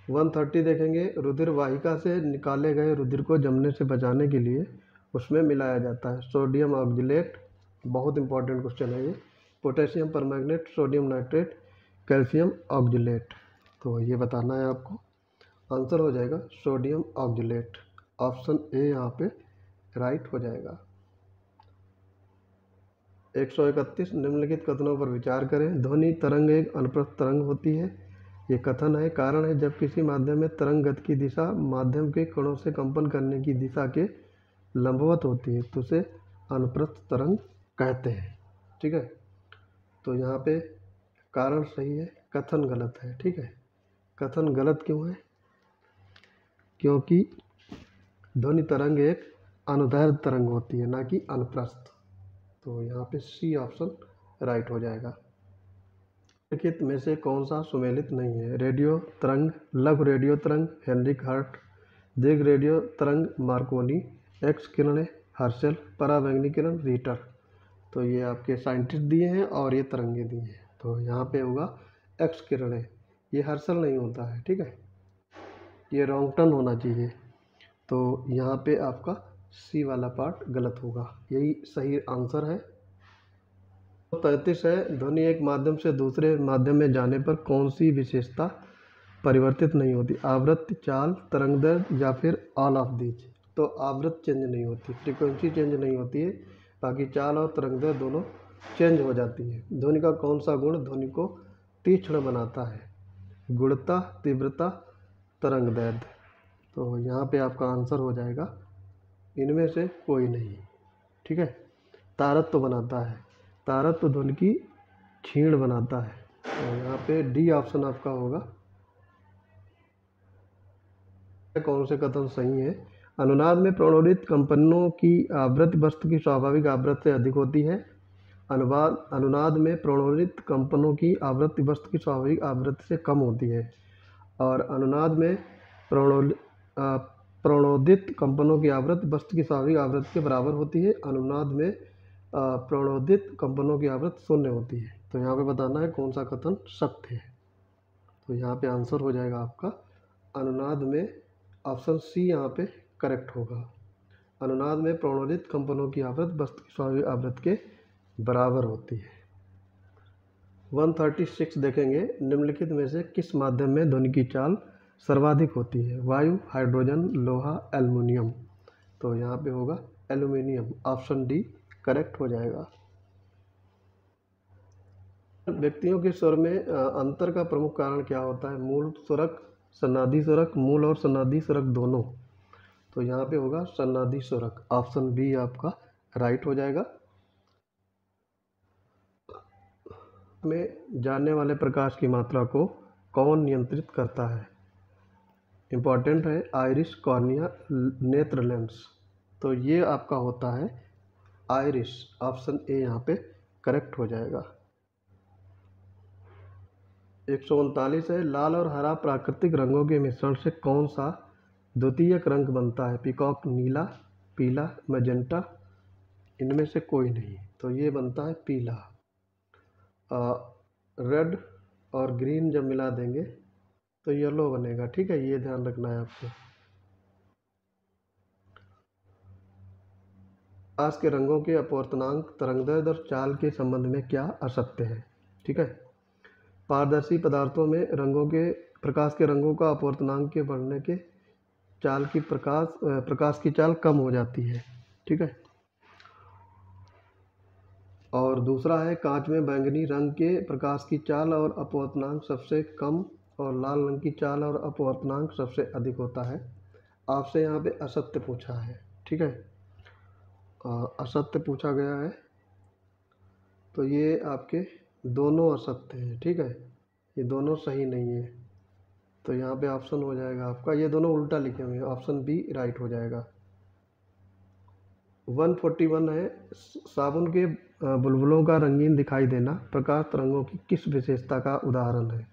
[SPEAKER 1] 130 देखेंगे, रुधिर वाहिका से निकाले गए रुधिर को जमने से बचाने के लिए उसमें मिलाया जाता है सोडियम ऑक्जेलेट, बहुत इंपॉर्टेंट क्वेश्चन है ये, potassium permanganate, sodium nitrate, calcium oxalate. तो ये बताना है आपको, आंसर हो जाएगा सोडियम ऑक्जेलेट, ऑप्शन ए यहाँ पे राइट हो जाएगा। 131 निम्नलिखित कथनों पर विचार करें। ध्वनि तरंग एक अनुप्रस्थ तरंग होती है, ये कथन है। कारण है, जब किसी माध्यम में तरंग गति की दिशा माध्यम के कणों से कंपन करने की दिशा के लंबवत होती है तो उसे अनुप्रस्थ तरंग कहते हैं, ठीक है। तो यहाँ पे कारण सही है, कथन गलत है, ठीक है। कथन गलत क्यों है? क्योंकि ध्वनि तरंग एक अनुदैर्ध्य तरंग होती है, ना कि अनुप्रस्थ। तो यहाँ पे सी ऑप्शन राइट हो जाएगा। निम्नलिखित में से कौन सा सुमेलित नहीं है? रेडियो तरंग, लघु रेडियो तरंग हेनरिक हर्ट, दीर्घ रेडियो तरंग मार्कोनी, एक्स किरणें हर्षल, पराबैंगनी किरण रीटर। तो ये आपके साइंटिस्ट दिए हैं और ये तरंगे दिए हैं। तो यहाँ पे होगा एक्स किरणें, ये हर्षल नहीं होता है, ठीक है, ये रॉन्ग टर्न होना चाहिए। तो यहाँ पे आपका सी वाला पार्ट गलत होगा, यही सही आंसर है। 33 है, ध्वनि एक माध्यम से दूसरे माध्यम में जाने पर कौन सी विशेषता परिवर्तित नहीं होती? आवृत्ति, चाल, तरंगदैर्घ्य या फिर ऑल ऑफ दीज। तो आवृत्ति चेंज नहीं होती, फ्रीक्वेंसी चेंज नहीं होती है, बाकी चाल और तरंगदैर्घ्य दोनों चेंज हो जाती है। ध्वनि का कौन सा गुण ध्वनि को तीक्ष्ण बनाता है? गुणता, तीव्रता, तरंगदैर्घ्य। तो यहाँ पे आपका आंसर हो जाएगा इनमें से कोई नहीं, ठीक है। तारत्व बनाता है, तारत्व ध्वनि की क्षीण बनाता है। तो यहाँ पे डी ऑप्शन आपका होगा। कौन से कथन सही है? अनुनाद में प्रणोदित कंपनों की आवृत्ति वस्तु की स्वाभाविक आवृत्ति से अधिक होती है। अनुनाद में प्रणोदित कंपनों की आवृत्ति वस्तु की स्वाभाविक आवृत्ति से कम होती है। और अनुनाद में प्रणोदित कंपनों की आवृत्ति वस्तु की स्वाभाविक आवृत्ति के बराबर होती है। अनुनाद में प्रणोदित कंपनों की आवृत्ति शून्य होती है। तो यहाँ पे बताना है कौन सा कथन सत्य है। तो यहाँ पे आंसर हो जाएगा आपका अनुनाद में ऑप्शन सी यहाँ पे करेक्ट होगा। अनुनाद में प्रणोदित कंपनों की आवृत्ति वस्तु की स्वाभाविक आवृत्ति के बराबर होती है। 136 देखेंगे, निम्नलिखित में से किस माध्यम में ध्वनि की चाल सर्वाधिक होती है? वायु, हाइड्रोजन, लोहा, एल्युमिनियम। तो यहाँ पे होगा एल्युमिनियम, ऑप्शन डी करेक्ट हो जाएगा। व्यक्तियों के स्वर में अंतर का प्रमुख कारण क्या होता है? मूल स्वरक, सन्नादी स्वरक, मूल और सन्नादी स्वरक दोनों। तो यहाँ पे होगा सन्नादी स्वरक, ऑप्शन बी आपका राइट हो जाएगा। में जानने वाले प्रकाश की मात्रा को कौन नियंत्रित करता है? इम्पॉर्टेंट है, आइरिस, कॉर्निया, नेत्र लेंस। तो ये आपका होता है आइरिस, ऑप्शन ए यहाँ पे करेक्ट हो जाएगा। 139 है, लाल और हरा प्राकृतिक रंगों के मिश्रण से कौन सा द्वितीयक रंग बनता है? पीकॉक, नीला, पीला, मैजेंटा। इनमें से कोई नहीं, तो ये बनता है पीला। रेड और ग्रीन जब मिला देंगे तो येलो बनेगा, ठीक है, ये ध्यान रखना है आपको। प्रकाश के रंगों के अपवर्तनांक, तरंगदैर्घ्य और चाल के संबंध में क्या असत्य है? ठीक है, पारदर्शी पदार्थों में प्रकाश के रंगों का अपवर्तनांक के बढ़ने के चाल की प्रकाश की चाल कम हो जाती है, ठीक है। और दूसरा है, कांच में बैंगनी रंग के प्रकाश की चाल और अपवर्तनांक सबसे कम और लाल रंग की चाल और अपवर्तनांक सबसे अधिक होता है। आपसे यहाँ पे असत्य पूछा है, ठीक है, असत्य पूछा गया है, तो ये आपके दोनों असत्य हैं, ठीक है, ये दोनों सही नहीं है। तो यहाँ पे ऑप्शन हो जाएगा आपका, ये दोनों उल्टा लिखे हुए हैं, ऑप्शन बी राइट हो जाएगा। 141 है, साबुन के बुलबुलों का रंगीन दिखाई देना प्रकाश तरंगों की किस विशेषता का उदाहरण है?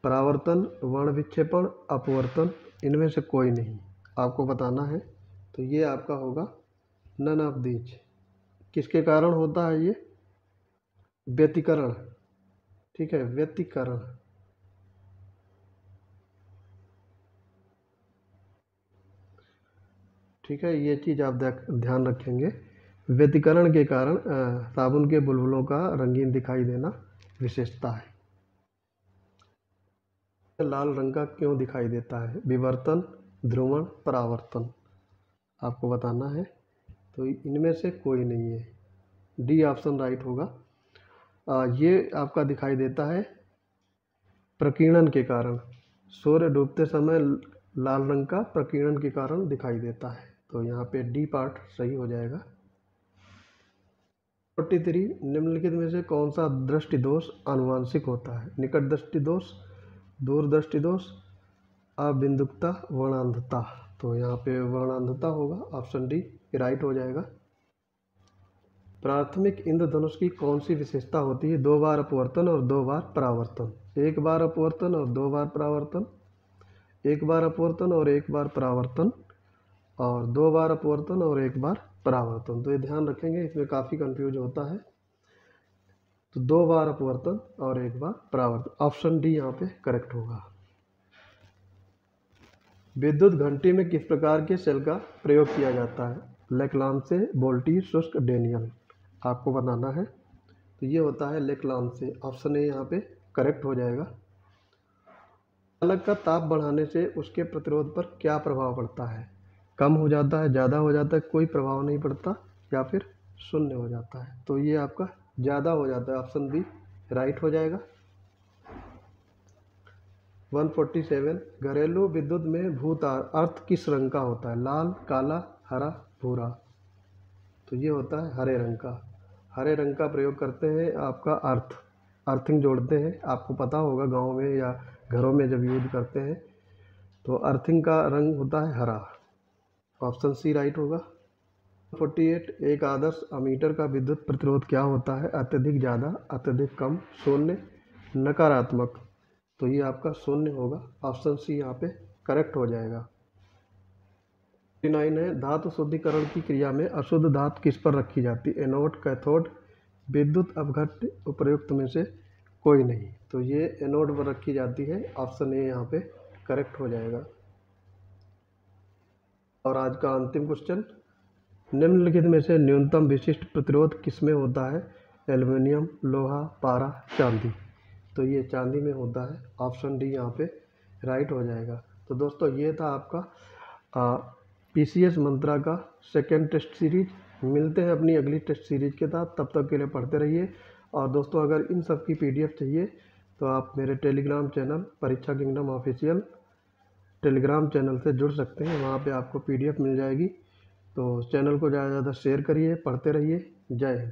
[SPEAKER 1] परावर्तन, वर्ण विक्षेपण, अपवर्तन। इनमें से कोई नहीं, आपको बताना है। तो ये आपका होगा नन ऑफ दीज। किसके कारण होता है ये? व्यतिकरण, ठीक है, व्यतिकरण। ठीक है, ये चीज़ आप ध्यान रखेंगे। व्यतिकरण के कारण साबुन के बुलबुलों का रंगीन दिखाई देना विशेषता है। लाल रंग का क्यों दिखाई देता है? विवर्तन, ध्रुवण, परावर्तन। आपको बताना है, तो इनमें से कोई नहीं है, डी ऑप्शन राइट होगा। ये आपका दिखाई देता है प्रकीर्णन के कारण। सूर्य डूबते समय लाल रंग का प्रकीर्णन के कारण दिखाई देता है। तो यहाँ पे डी पार्ट सही हो जाएगा। 43, निम्नलिखित में से कौन सा दृष्टि दोष आनुवांशिक होता है? निकट दृष्टि दोष, दूर दृष्टि दोष, अबिंदुकता, वर्णांधता। तो यहाँ पे वर्णांधता होगा, ऑप्शन डी राइट हो जाएगा। प्राथमिक इंद्रधनुष की कौन सी विशेषता होती है? 2 बार अपवर्तन और 2 बार परावर्तन, 1 बार अपवर्तन और 2 बार परावर्तन, 1 बार अपवर्तन और 1 बार परावर्तन, और 2 बार अपवर्तन और 1 बार परावर्तन। तो ये ध्यान रखेंगे, इसमें काफ़ी कंफ्यूज होता है। तो 2 बार अपवर्तन और 1 बार परावर्तन, ऑप्शन डी यहाँ पे करेक्ट होगा। विद्युत घंटी में किस प्रकार के सेल का प्रयोग किया जाता है? लेक्लांसे, वोल्टी, शुष्क, डेनियल, आपको बताना है। तो ये होता है लेक्लांसे, ऑप्शन ए यहाँ पे करेक्ट हो जाएगा। चालक का ताप बढ़ाने से उसके प्रतिरोध पर क्या प्रभाव पड़ता है? कम हो जाता है, ज़्यादा हो जाता है, कोई प्रभाव नहीं पड़ता, या फिर शून्य हो जाता है? तो ये आपका ज़्यादा हो जाता है, ऑप्शन बी राइट हो जाएगा। 147, घरेलू विद्युत में भूतार अर्थ किस रंग का होता है? लाल, काला, हरा, भूरा। तो ये होता है हरे रंग का। हरे रंग का प्रयोग करते हैं आपका अर्थिंग जोड़ते हैं, आपको पता होगा गांव में या घरों में जब यूज करते हैं तो अर्थिंग का रंग होता है हरा, ऑप्शन सी राइट होगा। 48, एक आदर्श अमीटर का विद्युत प्रतिरोध क्या होता है? अत्यधिक, ज़्यादा, अत्यधिक कम, शून्य, नकारात्मक। तो ये आपका शून्य होगा, ऑप्शन सी यहाँ पे करेक्ट हो जाएगा। 49 है, धातु शुद्धिकरण की क्रिया में अशुद्ध धातु किस पर रखी जाती है? एनोड, कैथोड, विद्युत अपघट्य, उपर्युक्त में से कोई नहीं। तो ये एनोड पर रखी जाती है, ऑप्शन ए यहाँ पे करेक्ट हो जाएगा। और आज का अंतिम क्वेश्चन, निम्नलिखित में से न्यूनतम विशिष्ट प्रतिरोध किस में होता है? एल्युमिनियम, लोहा, पारा, चांदी। तो ये चांदी में होता है, ऑप्शन डी यहाँ पे राइट हो जाएगा। तो दोस्तों ये था आपका पीसीएस मंत्रा का सेकेंड टेस्ट सीरीज। मिलते हैं अपनी अगली टेस्ट सीरीज के साथ, तब तक के लिए पढ़ते रहिए। और दोस्तों अगर इन सब की पीडीएफ चाहिए तो आप मेरे टेलीग्राम चैनल परीक्षा किंगडम ऑफिशियल टेलीग्राम चैनल से जुड़ सकते हैं, वहाँ पे आपको पीडीएफ मिल जाएगी। तो चैनल को ज़्यादा से ज़्यादा शेयर करिए, पढ़ते रहिए। जय हिंद।